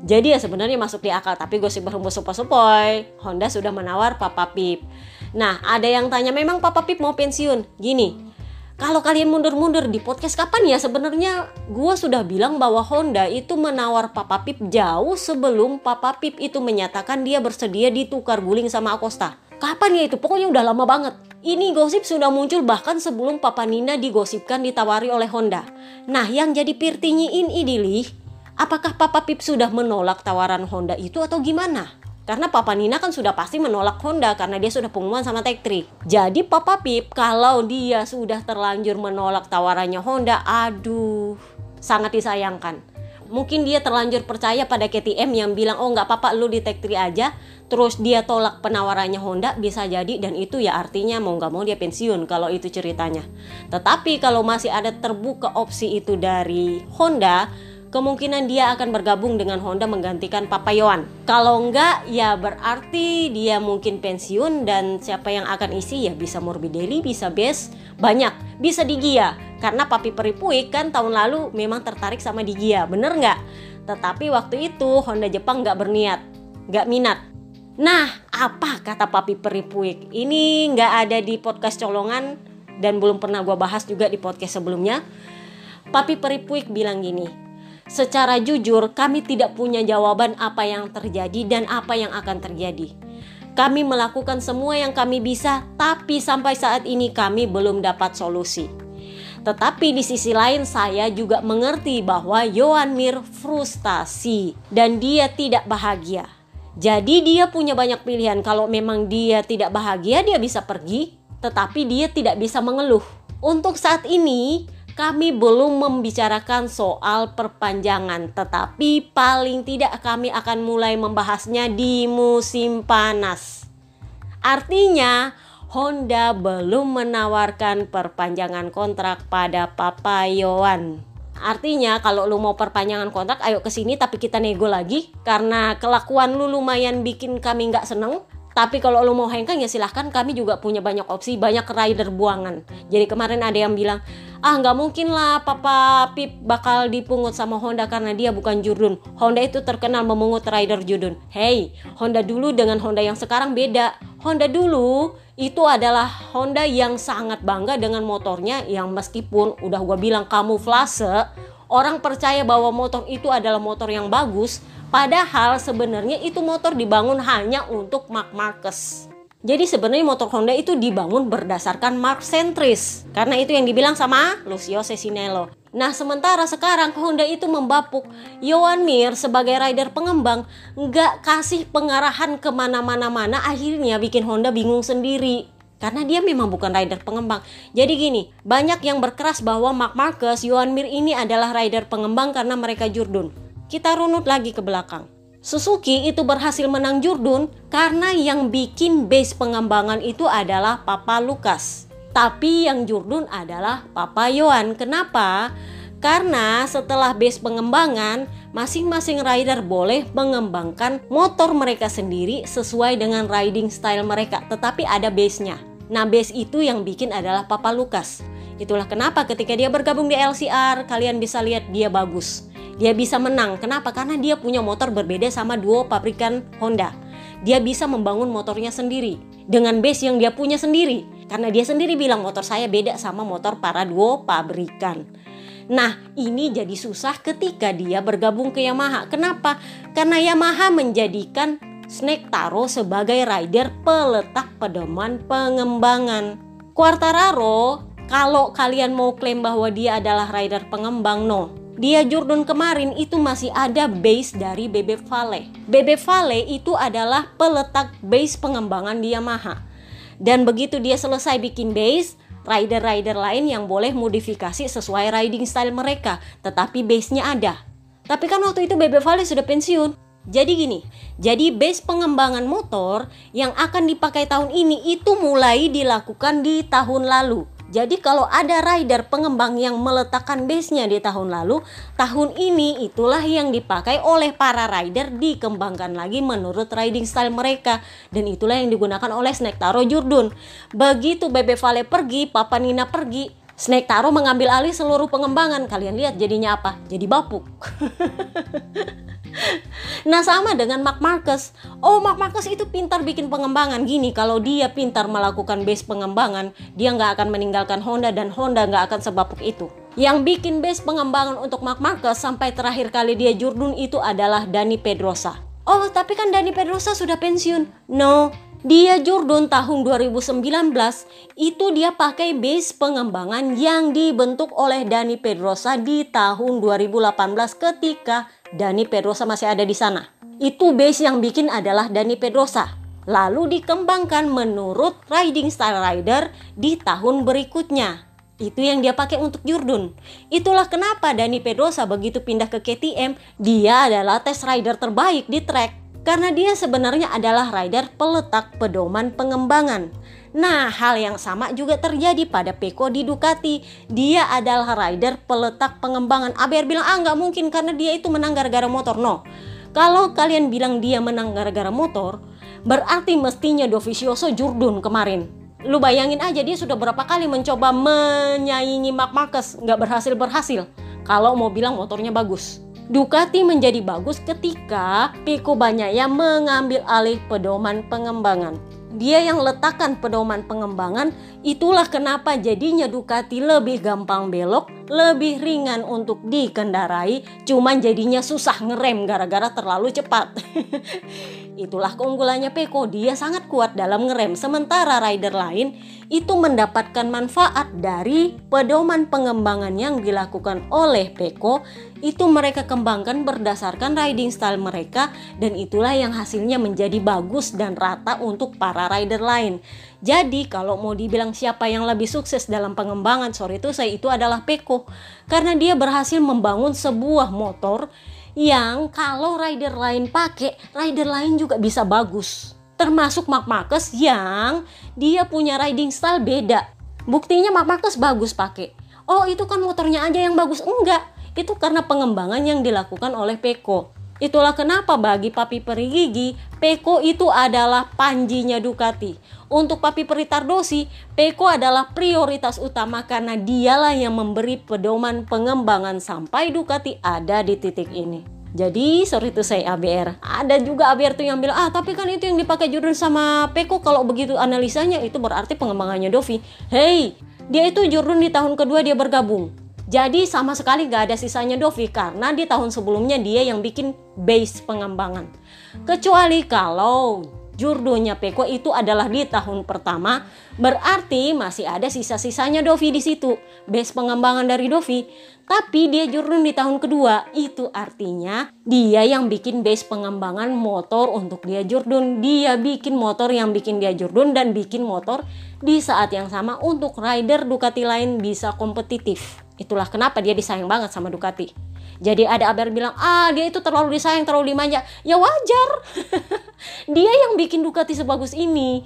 Jadi ya sebenarnya masuk di akal, tapi gosip berhembus sepoi-sepoi Honda sudah menawar Papa Pip. Nah ada yang tanya memang Papa Pip mau pensiun? Gini, kalau kalian mundur-mundur di podcast kapan ya sebenarnya gue sudah bilang bahwa Honda itu menawar Papa Pip jauh sebelum Papa Pip itu menyatakan dia bersedia ditukar guling sama Acosta. Kapan ya itu? Pokoknya udah lama banget. Ini gosip sudah muncul bahkan sebelum Papa Nina digosipkan ditawari oleh Honda. Nah yang jadi pirtinyiin idilih, apakah Papa Pip sudah menolak tawaran Honda itu atau gimana? Karena Papa Nina kan sudah pasti menolak Honda karena dia sudah pengumuman sama Tech3. Jadi Papa Pip kalau dia sudah terlanjur menolak tawarannya Honda, aduh, sangat disayangkan. Mungkin dia terlanjur percaya pada KTM yang bilang, oh nggak apa-apa lu di Tech3 aja. Terus dia tolak penawarannya Honda, bisa jadi. Dan itu ya artinya mau nggak mau dia pensiun kalau itu ceritanya. Tetapi kalau masih ada terbuka opsi itu dari Honda, kemungkinan dia akan bergabung dengan Honda menggantikan Papa Yohan. Kalau enggak, ya berarti dia mungkin pensiun dan siapa yang akan isi ya bisa Morbidelli, bisa Bes, banyak, bisa Di Gia. Karena Papi Peripuik kan tahun lalu memang tertarik sama Di Gia, bener nggak? Tetapi waktu itu Honda Jepang nggak minat. Nah, apa kata Papi Peripuik? Ini nggak ada di podcast colongan dan belum pernah gue bahas juga di podcast sebelumnya. Papi Peripuik bilang gini, secara jujur kami tidak punya jawaban apa yang terjadi dan apa yang akan terjadi. Kami melakukan semua yang kami bisa, tapi sampai saat ini kami belum dapat solusi. Tetapi di sisi lain saya juga mengerti bahwa Yohan Mir frustasi dan dia tidak bahagia. Jadi dia punya banyak pilihan. Kalau memang dia tidak bahagia, dia bisa pergi, tetapi dia tidak bisa mengeluh. Untuk saat ini, kami belum membicarakan soal perpanjangan, tetapi paling tidak kami akan mulai membahasnya di musim panas. Artinya, Honda belum menawarkan perpanjangan kontrak pada Papa Yohan. Artinya kalau lu mau perpanjangan kontrak, ayo kesini tapi kita nego lagi. Karena kelakuan lu lumayan bikin kami gak seneng. Tapi kalau lu mau hengkang ya silahkan, kami juga punya banyak opsi, banyak rider buangan. Jadi kemarin ada yang bilang, gak mungkin lah Papa Pip bakal dipungut sama Honda karena dia bukan jurdun. Honda itu terkenal memungut rider jurdun. Hey, Honda dulu dengan Honda yang sekarang beda. Honda dulu itu adalah Honda yang sangat bangga dengan motornya, yang meskipun udah gue bilang kamuflase, orang percaya bahwa motor itu adalah motor yang bagus, padahal sebenarnya itu motor dibangun hanya untuk Marc Marquez. Jadi sebenarnya motor Honda itu dibangun berdasarkan Mark sentris, karena itu yang dibilang sama Lucio Cesinello. Nah sementara sekarang Honda itu membapuk Yohan Mir sebagai rider pengembang, nggak kasih pengarahan kemana-mana, akhirnya bikin Honda bingung sendiri. Karena dia memang bukan rider pengembang. Jadi gini, banyak yang berkeras bahwa Marc Marquez, Yohan Mir ini adalah rider pengembang karena mereka jurdun. Kita runut lagi ke belakang. Suzuki itu berhasil menang jurdun karena yang bikin base pengembangan itu adalah Papa Lucas. Tapi yang jurdun adalah Papa Yohan. Kenapa? Karena setelah base pengembangan, masing-masing rider boleh mengembangkan motor mereka sendiri sesuai dengan riding style mereka. Tetapi ada base-nya. Nah base itu yang bikin adalah Papa Lucas. Itulah kenapa ketika dia bergabung di LCR, kalian bisa lihat dia bagus. Dia bisa menang. Kenapa? Karena dia punya motor berbeda sama duo pabrikan Honda. Dia bisa membangun motornya sendiri dengan base yang dia punya sendiri. Karena dia sendiri bilang motor saya beda sama motor para duo pabrikan. Nah ini jadi susah ketika dia bergabung ke Yamaha. Kenapa? Karena Yamaha menjadikan Snake Taro sebagai rider peletak pedoman pengembangan. Quartararo, kalau kalian mau klaim bahwa dia adalah rider pengembang, no. Dia jurdun kemarin itu masih ada base dari Bebe Vale. Bebe Vale itu adalah peletak base pengembangan di Yamaha. Dan begitu dia selesai bikin base, rider-rider lain yang boleh modifikasi sesuai riding style mereka. Tetapi base-nya ada. Tapi kan waktu itu Bebe Vale sudah pensiun. Jadi gini, jadi base pengembangan motor yang akan dipakai tahun ini itu mulai dilakukan di tahun lalu. Jadi kalau ada rider pengembang yang meletakkan base-nya di tahun lalu, tahun ini itulah yang dipakai oleh para rider, dikembangkan lagi menurut riding style mereka. Dan itulah yang digunakan oleh Snake Taro jurdun. Begitu Bebe Vale pergi, Papa Nina pergi, Snake Taro mengambil alih seluruh pengembangan. Kalian lihat jadinya apa? Jadi bapuk. Nah sama dengan Marc Marquez. Oh Marc Marquez itu pintar bikin pengembangan. Gini, kalau dia pintar melakukan base pengembangan, dia nggak akan meninggalkan Honda dan Honda nggak akan sebapuk itu. Yang bikin base pengembangan untuk Marc Marquez sampai terakhir kali dia jurdun itu adalah Dani Pedrosa. Oh tapi kan Dani Pedrosa sudah pensiun. No, dia jurdun tahun 2019 itu dia pakai base pengembangan yang dibentuk oleh Dani Pedrosa di tahun 2018 ketika Dani Pedrosa masih ada di sana. Itu base yang bikin adalah Dani Pedrosa. Lalu dikembangkan menurut riding style rider di tahun berikutnya. Itu yang dia pakai untuk jurdun. Itulah kenapa Dani Pedrosa begitu pindah ke KTM, dia adalah test rider terbaik di track. Karena dia sebenarnya adalah rider peletak pedoman pengembangan. Nah, hal yang sama juga terjadi pada Pecco di Ducati. Dia adalah rider peletak pengembangan. ABR bilang, nggak mungkin karena dia itu menang gara-gara motor. No, kalau kalian bilang dia menang gara-gara motor, berarti mestinya Dovizioso Jurdun kemarin. Lu bayangin aja, dia sudah berapa kali mencoba menyaingi Marc Marquez, nggak berhasil. Kalau mau bilang motornya bagus. Ducati menjadi bagus ketika Pecco Bagnaia mengambil alih pedoman pengembangan. Dia yang letakkan pedoman pengembangan, itulah kenapa jadinya Ducati lebih gampang belok, lebih ringan untuk dikendarai, cuman jadinya susah ngerem gara-gara terlalu cepat. Itulah keunggulannya Pecco, dia sangat kuat dalam ngerem, sementara rider lain itu mendapatkan manfaat dari pedoman pengembangan yang dilakukan oleh Pecco. Itu mereka kembangkan berdasarkan riding style mereka, dan itulah yang hasilnya menjadi bagus dan rata untuk para rider lain. Jadi kalau mau dibilang siapa yang lebih sukses dalam pengembangan, sorry itu saya itu adalah Pecco, karena dia berhasil membangun sebuah motor yang kalau rider lain pakai, rider lain juga bisa bagus. Termasuk Marc Marquez yang dia punya riding style beda. Buktinya Marc Marquez bagus pakai. Oh, itu kan motornya aja yang bagus. Enggak, itu karena pengembangan yang dilakukan oleh Pecco. Itulah kenapa bagi Papi Perigigi, Pecco itu adalah panjinya Ducati. Untuk Papi Pritardosi, Pecco adalah prioritas utama karena dialah yang memberi pedoman pengembangan sampai Ducati ada di titik ini. Jadi sorry to say ABR, ada juga ABR tuh yang bilang, tapi kan itu yang dipakai Jurdun sama Pecco. Kalau begitu analisanya itu berarti pengembangannya Dovi. Hey, dia itu Jurdun di tahun kedua dia bergabung. Jadi sama sekali gak ada sisanya Dovi karena di tahun sebelumnya dia yang bikin base pengembangan. Kecuali kalau Jurdunnya Pecco itu adalah di tahun pertama, berarti masih ada sisa-sisanya Dovi di situ, base pengembangan dari Dovi. Tapi dia Jurdun di tahun kedua, itu artinya dia yang bikin base pengembangan motor untuk dia Jurdun. Dia bikin motor yang bikin dia Jurdun dan bikin motor di saat yang sama untuk rider Ducati lain bisa kompetitif. Itulah kenapa dia disayang banget sama Ducati. Jadi ada ABR bilang, dia itu terlalu disayang, terlalu dimanja. Ya wajar. Dia yang bikin Ducati sebagus ini.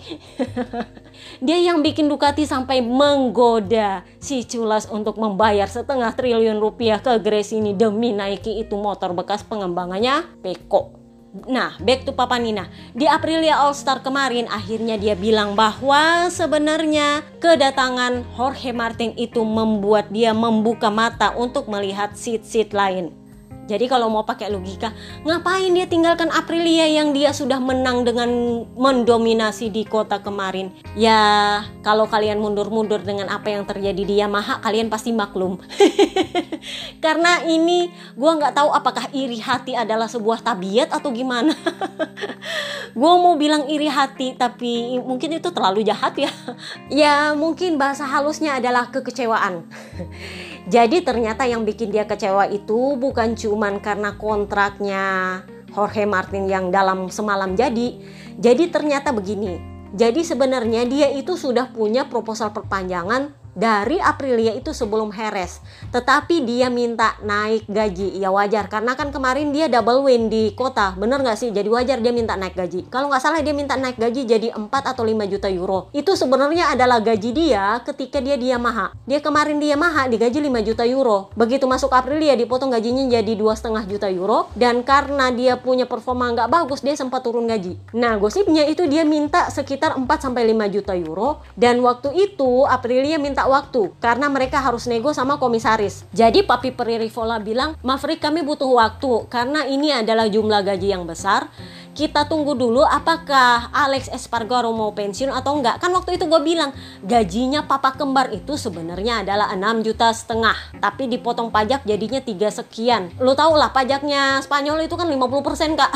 Dia yang bikin Ducati sampai menggoda si Culas untuk membayar 500 triliun rupiah ke Gresini demi naiki itu motor bekas pengembangannya Pecco. Nah, back to Papa Nina. Di Aprilia All Star kemarin akhirnya dia bilang bahwa sebenarnya kedatangan Jorge Martin itu membuat dia membuka mata untuk melihat seat-seat lain. Jadi kalau mau pakai logika, ngapain dia tinggalkan Aprilia yang dia sudah menang dengan mendominasi di kota kemarin? Ya, kalau kalian mundur-mundur dengan apa yang terjadi di Yamaha, kalian pasti maklum. Karena ini, gue nggak tahu apakah iri hati adalah sebuah tabiat atau gimana. Gue mau bilang iri hati, tapi mungkin itu terlalu jahat ya. Ya, mungkin bahasa halusnya adalah kekecewaan. Jadi ternyata yang bikin dia kecewa itu bukan cuman karena kontraknya Jorge Martin yang dalam semalam jadi. Jadi ternyata begini. Jadi sebenarnya dia itu sudah punya proposal perpanjangan dari Aprilia itu sebelum Jerez. Tetapi dia minta naik gaji. Ya wajar, karena kan kemarin dia double win di kota. Bener gak sih? Jadi wajar dia minta naik gaji. Kalau gak salah dia minta naik gaji jadi 4 atau 5 juta euro. Itu sebenarnya adalah gaji dia ketika dia di Yamaha. Dia kemarin di Yamaha digaji 5 juta euro. Begitu masuk Aprilia dipotong gajinya jadi 2,5 juta euro. Dan karena dia punya performa gak bagus, dia sempat turun gaji. Nah, gosipnya itu dia minta sekitar 4-5 juta euro. Dan waktu itu Aprilia minta waktu karena mereka harus nego sama komisaris. Jadi Papi Pririvola bilang, Maverick kami butuh waktu karena ini adalah jumlah gaji yang besar. Kita tunggu dulu apakah Alex Espargaro mau pensiun atau enggak. Kan waktu itu gue bilang gajinya papa kembar itu sebenarnya adalah 6,5 juta. Tapi dipotong pajak jadinya 3 sekian. Lu tau lah pajaknya Spanyol itu kan 50% kak.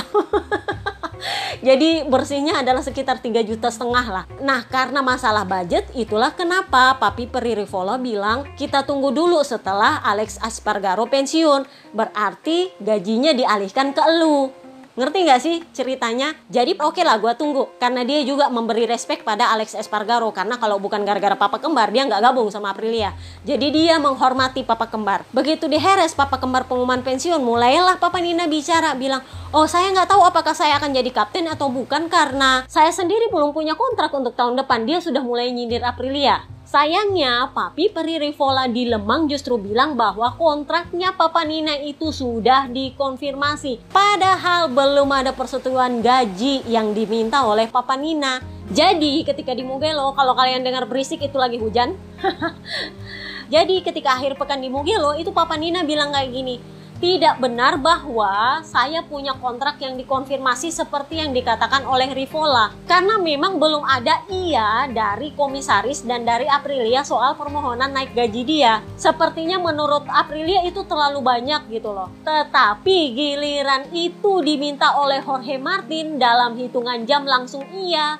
Jadi bersihnya adalah sekitar 3,5 juta lah. Nah, karena masalah budget, itulah kenapa Papi Pririvola bilang kita tunggu dulu setelah Alex Espargaro pensiun. Berarti gajinya dialihkan ke elu. Ngerti nggak sih ceritanya? Jadi oke lah, gue tunggu. Karena dia juga memberi respect pada Alex Espargaro. Karena kalau bukan gara-gara papa kembar, dia nggak gabung sama Aprilia. Jadi dia menghormati papa kembar. Begitu diheres papa kembar pengumuman pensiun, mulailah Papa Nina bicara, bilang, oh saya nggak tahu apakah saya akan jadi kapten atau bukan, karena saya sendiri belum punya kontrak untuk tahun depan. Dia sudah mulai nyindir Aprilia. Sayangnya, Papi Peri Rivola di Lemang justru bilang bahwa kontraknya Papa Nina itu sudah dikonfirmasi. Padahal belum ada persetujuan gaji yang diminta oleh Papa Nina. Jadi ketika di Mugello, kalau kalian dengar berisik itu lagi hujan. Jadi ketika akhir pekan di Mugello, itu Papa Nina bilang kayak gini, tidak benar bahwa saya punya kontrak yang dikonfirmasi seperti yang dikatakan oleh Rivola. Karena memang belum ada iya dari komisaris dan dari Aprilia soal permohonan naik gaji dia. Sepertinya menurut Aprilia itu terlalu banyak gitu loh. Tetapi giliran itu diminta oleh Jorge Martin dalam hitungan jam langsung iya.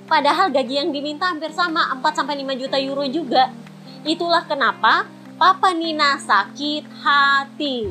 Padahal gaji yang diminta hampir sama, 4-5 juta euro juga. Itulah kenapa Papa Nina sakit hati.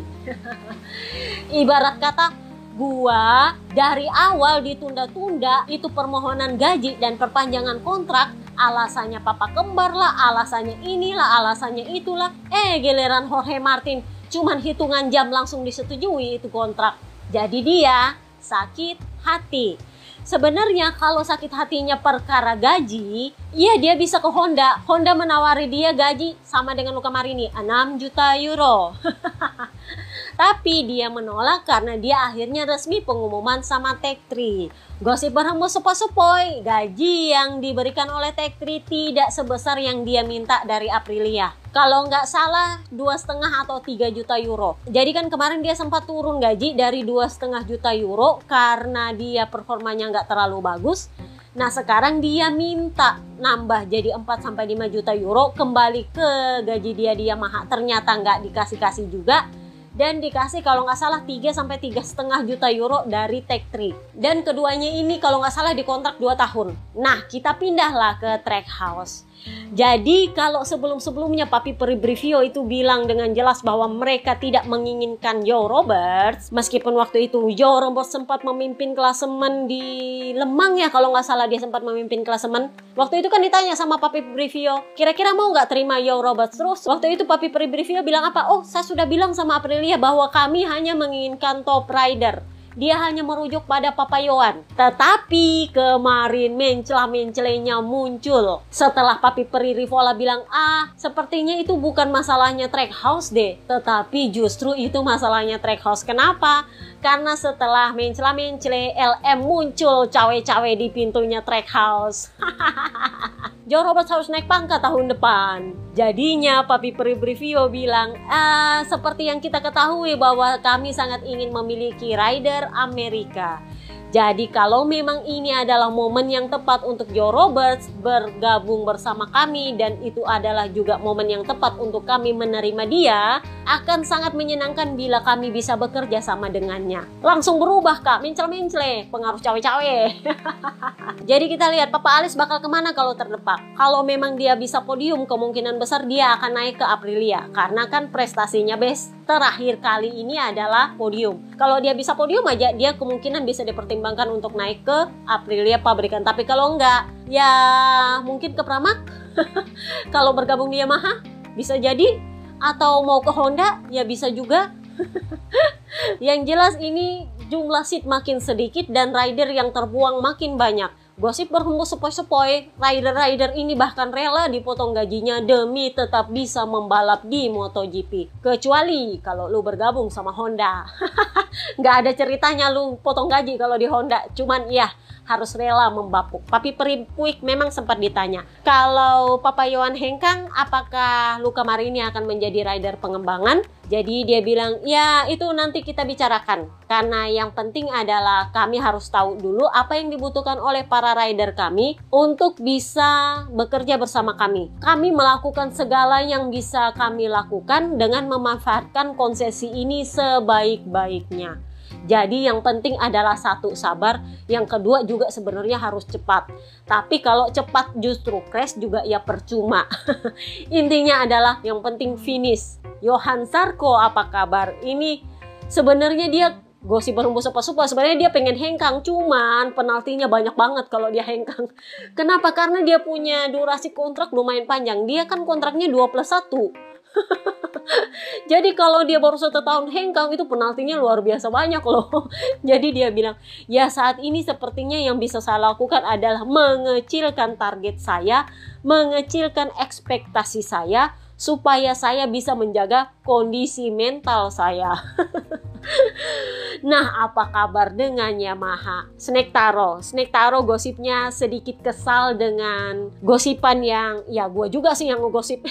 Ibarat kata, gua dari awal ditunda-tunda itu permohonan gaji dan perpanjangan kontrak, alasannya papa kembar lah, alasannya inilah, alasannya itulah. Giliran Jorge Martin cuman hitungan jam langsung disetujui itu kontrak. Jadi dia sakit hati. Sebenarnya kalau sakit hatinya perkara gaji, iya dia bisa ke Honda. Honda menawari dia gaji sama dengan Luca Marini, 6 juta euro. Tapi dia menolak karena dia akhirnya resmi pengumuman sama Tech3. Gosip berhembus sepoi-sepoi, gaji yang diberikan oleh Tech3 tidak sebesar yang dia minta dari Aprilia. Kalau nggak salah 2,5 atau 3 juta euro. Jadi kan kemarin dia sempat turun gaji dari 2,5 juta euro karena dia performanya nggak terlalu bagus. Nah sekarang dia minta nambah jadi 4-5 juta euro, kembali ke gaji dia di Yamaha. Ternyata nggak dikasih-kasih juga. Dan dikasih kalau nggak salah 3-3,5 juta euro dari Tech3. Dan keduanya ini kalau nggak salah dikontrak 2 tahun. Nah kita pindahlah ke Trackhouse. Jadi kalau sebelum-sebelumnya Papi Peri Brivio itu bilang dengan jelas bahwa mereka tidak menginginkan Joe Roberts, meskipun waktu itu Joe Roberts sempat memimpin klasemen di Lemang ya, kalau nggak salah dia sempat memimpin klasemen. Waktu itu kan ditanya sama Papi Brivio, kira-kira mau nggak terima Joe Roberts? Terus waktu itu Papi Peri Brivio bilang apa? Oh saya sudah bilang sama Aprilia bahwa kami hanya menginginkan top rider. Dia hanya merujuk pada Papayauan. Tetapi kemarin mencela-mencelenya muncul. Setelah Papi Peri Rivola bilang, sepertinya itu bukan masalahnya Trackhouse deh. Tetapi justru itu masalahnya Trackhouse. Kenapa? Karena setelah mencela-mencele, LM muncul cawe-cawe di pintunya Trackhouse. Joe Roberts harus naik pangkat tahun depan. Jadinya Papi Peri Brivio bilang, seperti yang kita ketahui bahwa kami sangat ingin memiliki rider Amerika. Jadi kalau memang ini adalah momen yang tepat untuk Joe Roberts bergabung bersama kami dan itu adalah juga momen yang tepat untuk kami menerima dia, akan sangat menyenangkan bila kami bisa bekerja sama dengannya. Langsung berubah Kak, mencel-mencele, pengaruh cawe-cawe. Jadi kita lihat Papa Alex bakal kemana kalau terdepak. Kalau memang dia bisa podium, kemungkinan besar dia akan naik ke Aprilia. Karena kan prestasinya best terakhir kali ini adalah podium. Kalau dia bisa podium aja, dia kemungkinan bisa dipertimbangkan untuk naik ke Aprilia pabrikan. Tapi kalau enggak, ya mungkin ke Pramac. Kalau bergabung di Yamaha, bisa jadi. Atau mau ke Honda, ya bisa juga. Yang jelas ini jumlah seat makin sedikit dan rider yang terbuang makin banyak. Gosip berhembus sepoi-sepoi, rider-rider ini bahkan rela dipotong gajinya demi tetap bisa membalap di MotoGP. Kecuali kalau lu bergabung sama Honda. Nggak ada ceritanya lu potong gaji kalau di Honda. Cuman ya harus rela membapuk. Papi Peri Puig memang sempat ditanya, kalau Papayauan hengkang, apakah Luca Marini akan menjadi rider pengembangan? Jadi dia bilang, ya itu nanti kita bicarakan. Karena yang penting adalah kami harus tahu dulu apa yang dibutuhkan oleh para rider kami untuk bisa bekerja bersama kami. Kami melakukan segala yang bisa kami lakukan dengan memanfaatkan konsesi ini sebaik-baiknya. Jadi yang penting adalah satu, sabar. Yang kedua juga sebenarnya harus cepat. Tapi kalau cepat justru crash juga ya percuma. Intinya adalah yang penting finish. Johan Zarco apa kabar? Ini sebenarnya dia Gosip berhembus apa-apa, sebenarnya dia pengen hengkang, cuman penaltinya banyak banget kalau dia hengkang. Kenapa? Karena dia punya durasi kontrak lumayan panjang. Dia kan kontraknya 2+1. Jadi kalau dia baru 1 tahun hengkang, itu penaltinya luar biasa banyak loh. Jadi dia bilang, ya saat ini sepertinya yang bisa saya lakukan adalah mengecilkan target saya, mengecilkan ekspektasi saya, supaya saya bisa menjaga kondisi mental saya. Nah, apa kabar dengan Yamaha? Snake Taro gosipnya sedikit kesal dengan gosipan yang, ya gue juga sih yang ngegosip.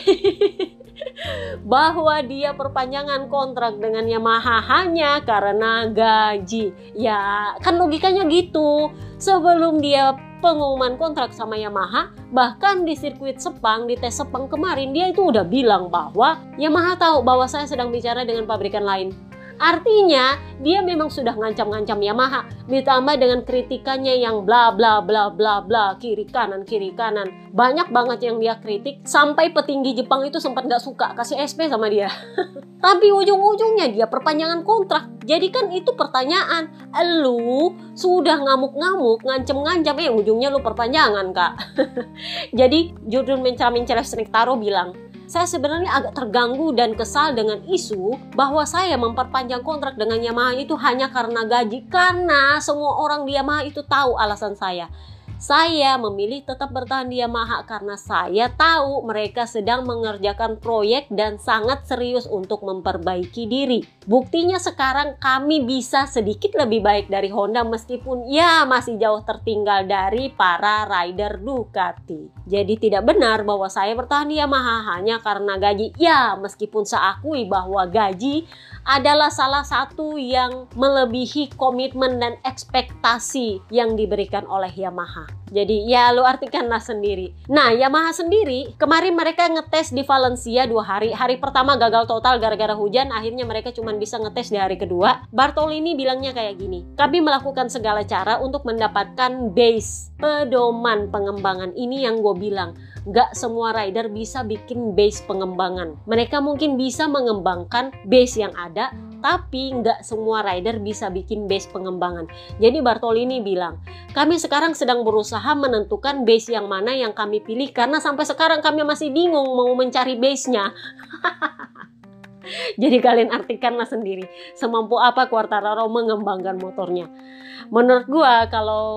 Bahwa dia perpanjangan kontrak dengan Yamaha hanya karena gaji. Ya, kan logikanya gitu. Sebelum dia pengumuman kontrak sama Yamaha, bahkan di sirkuit Sepang, di tes Sepang kemarin, dia itu udah bilang bahwa Yamaha tahu bahwa saya sedang bicara dengan pabrikan lain. Artinya dia memang sudah ngancam-ngancam Yamaha, ditambah dengan kritikannya yang bla bla bla bla bla, kiri kanan, banyak banget yang dia kritik, sampai petinggi Jepang itu sempat gak suka kasih SP sama dia. Tapi ujung-ujungnya dia perpanjangan kontrak. Jadi kan itu pertanyaan, lu sudah ngamuk-ngamuk, ngancem-ngancam, ujungnya lu perpanjangan, Kak. Jadi judul mencela-mencela Snake Taro bilang, saya sebenarnya agak terganggu dan kesal dengan isu bahwa saya memperpanjang kontrak dengan Yamaha itu hanya karena gaji. Karena semua orang di Yamaha itu tahu alasan saya. Saya memilih tetap bertahan di Yamaha karena saya tahu mereka sedang mengerjakan proyek dan sangat serius untuk memperbaiki diri. Buktinya sekarang kami bisa sedikit lebih baik dari Honda meskipun ya masih jauh tertinggal dari para rider Ducati. Jadi tidak benar bahwa saya bertahan di Yamaha hanya karena gaji. Ya, meskipun saya akui bahwa gaji adalah salah satu yang melebihi komitmen dan ekspektasi yang diberikan oleh Yamaha. Jadi ya lu artikanlah sendiri. Nah, Yamaha sendiri kemarin mereka ngetes di Valencia 2 hari. Hari pertama gagal total gara-gara hujan, akhirnya mereka cuma bisa ngetes di hari kedua. Bartolini bilangnya kayak gini, kami melakukan segala cara untuk mendapatkan base, pedoman pengembangan. Ini yang gue bilang, gak semua rider bisa bikin base pengembangan. Mereka mungkin bisa mengembangkan base yang ada, tapi nggak semua rider bisa bikin base pengembangan. Jadi Bartolini bilang, kami sekarang sedang berusaha menentukan base yang mana yang kami pilih karena sampai sekarang kami masih bingung mau mencari base-nya. Jadi kalian artikanlah sendiri semampu apa Quartararo mengembangkan motornya. Menurut gua kalau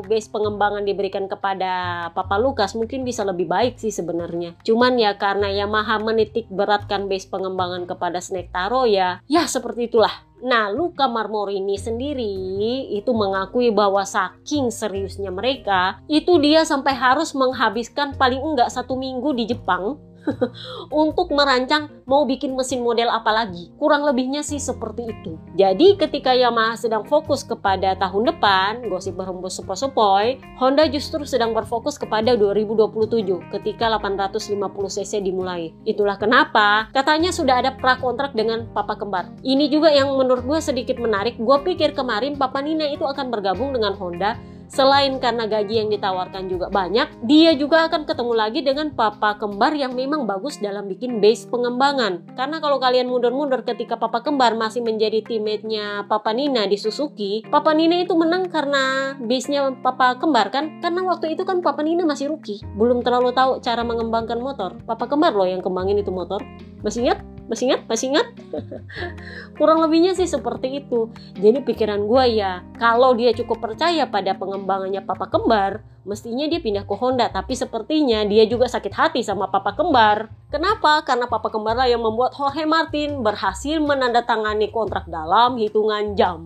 base pengembangan diberikan kepada Papa Lukas mungkin bisa lebih baik sih sebenarnya. Cuman ya karena Yamaha menitik beratkan base pengembangan kepada Snake Taro ya seperti itulah. Nah, Luca Marmorini sendiri itu mengakui bahwa saking seriusnya mereka, itu dia sampai harus menghabiskan paling enggak 1 minggu di Jepang untuk merancang mau bikin mesin model apa lagi. Kurang lebihnya sih seperti itu. Jadi ketika Yamaha sedang fokus kepada tahun depan, gosip berhembus sepoi-sepoi, Honda justru sedang berfokus kepada 2027 ketika 850cc dimulai. Itulah kenapa katanya sudah ada prakontrak dengan Papa Kembar. Ini juga yang menurut gue sedikit menarik. Gue pikir kemarin Papa Nina itu akan bergabung dengan Honda. Selain karena gaji yang ditawarkan juga banyak, dia juga akan ketemu lagi dengan Papa Kembar yang memang bagus dalam bikin base pengembangan. Karena kalau kalian mundur-mundur ketika Papa Kembar masih menjadi teammate-nya Papa Nina di Suzuki, Papa Nina itu menang karena base-nya Papa Kembar kan? Karena waktu itu kan Papa Nina masih rookie, belum terlalu tahu cara mengembangkan motor. Papa Kembar loh yang kembangin itu motor. Masih ingat? Masih ingat? Kurang lebihnya sih seperti itu. Jadi pikiran gue ya, kalau dia cukup percaya pada pengembangannya Papa Kembar, mestinya dia pindah ke Honda. Tapi sepertinya dia juga sakit hati sama Papa Kembar. Kenapa? Karena Papa Kembar lah yang membuat Jorge Martin berhasil menandatangani kontrak dalam hitungan jam.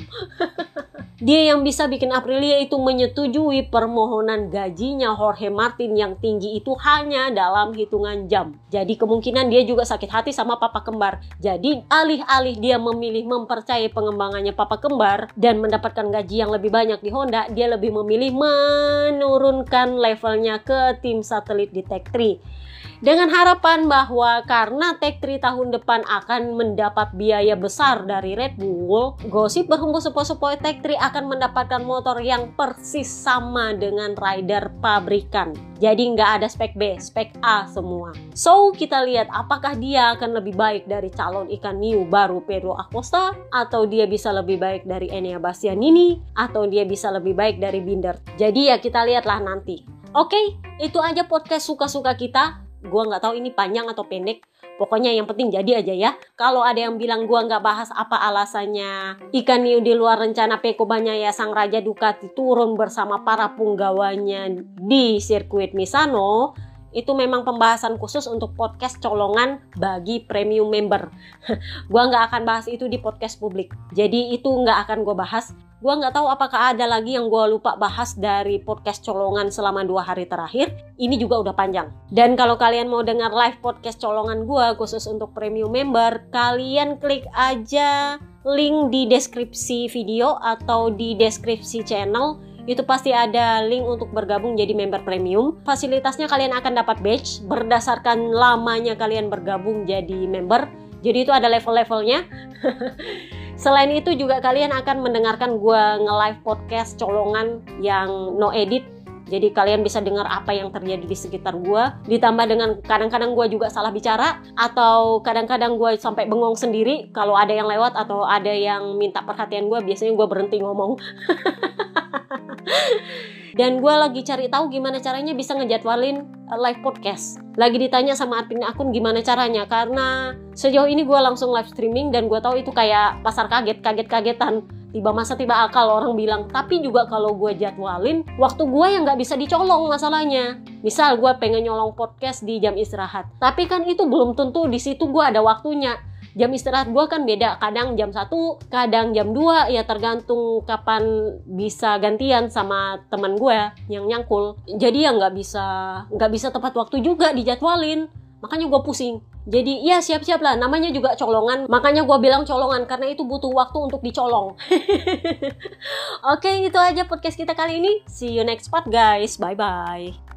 Dia yang bisa bikin Aprilia itu menyetujui permohonan gajinya Jorge Martin yang tinggi itu hanya dalam hitungan jam. Jadi kemungkinan dia juga sakit hati sama Papa Kembar. Jadi alih-alih dia memilih mempercayai pengembangannya Papa Kembar dan mendapatkan gaji yang lebih banyak di Honda, dia lebih memilih menurunkan levelnya ke tim satelit di Tech 3. Dengan harapan bahwa karena Tech 3 tahun depan akan mendapat biaya besar dari Red Bull, gosip berhembus sepoi-sepoi Tech 3 akan mendapatkan motor yang persis sama dengan rider pabrikan. Jadi nggak ada spek B, spek A semua. So, kita lihat apakah dia akan lebih baik dari calon ikan hiu baru Pedro Acosta, atau dia bisa lebih baik dari Enea Bastianini, atau dia bisa lebih baik dari Binder. Jadi ya kita lihatlah nanti. Oke, itu aja podcast suka-suka kita. Gua nggak tahu ini panjang atau pendek. Pokoknya yang penting jadi aja ya. Kalau ada yang bilang gua nggak bahas apa alasannya ikan hiu di luar rencana Pecco Bagnaia sang Raja Ducati turun bersama para punggawanya di sirkuit Misano, itu memang pembahasan khusus untuk podcast colongan bagi premium member. Gua nggak akan bahas itu di podcast publik. Jadi itu nggak akan gua bahas. Gua nggak tahu apakah ada lagi yang gua lupa bahas dari podcast colongan selama 2 hari terakhir. Ini juga udah panjang. Dan kalau kalian mau dengar live podcast colongan gua khusus untuk premium member, kalian klik aja link di deskripsi video atau di deskripsi channel. Itu pasti ada link untuk bergabung jadi member premium. Fasilitasnya kalian akan dapat badge berdasarkan lamanya kalian bergabung jadi member. Jadi itu ada level-levelnya. Selain itu juga kalian akan mendengarkan gue nge-live podcast colongan yang no edit. Jadi kalian bisa dengar apa yang terjadi di sekitar gue. Ditambah dengan kadang-kadang gue juga salah bicara. Atau kadang-kadang gue sampai bengong sendiri. Kalau ada yang lewat atau ada yang minta perhatian gue, biasanya gue berhenti ngomong. Dan gue lagi cari tahu gimana caranya bisa ngejadwalin live podcast. Lagi ditanya sama admin akun gimana caranya, karena sejauh ini gue langsung live streaming dan gue tahu itu kayak pasar kaget-kagetan. Tiba masa tiba akal orang bilang. Tapi juga kalau gue jadwalin, waktu gue yang nggak bisa dicolong masalahnya. Misal gue pengen nyolong podcast di jam istirahat, tapi kan itu belum tentu di situ gue ada waktunya. Jam istirahat gue kan beda, kadang jam 1, kadang jam 2, ya tergantung kapan bisa gantian sama teman gue yang nyangkul. Jadi ya nggak bisa tepat waktu juga dijadwalin, makanya gue pusing. Jadi ya siap-siap lah, namanya juga colongan, makanya gue bilang colongan karena itu butuh waktu untuk dicolong. Oke, itu aja podcast kita kali ini. See you next part guys, bye-bye.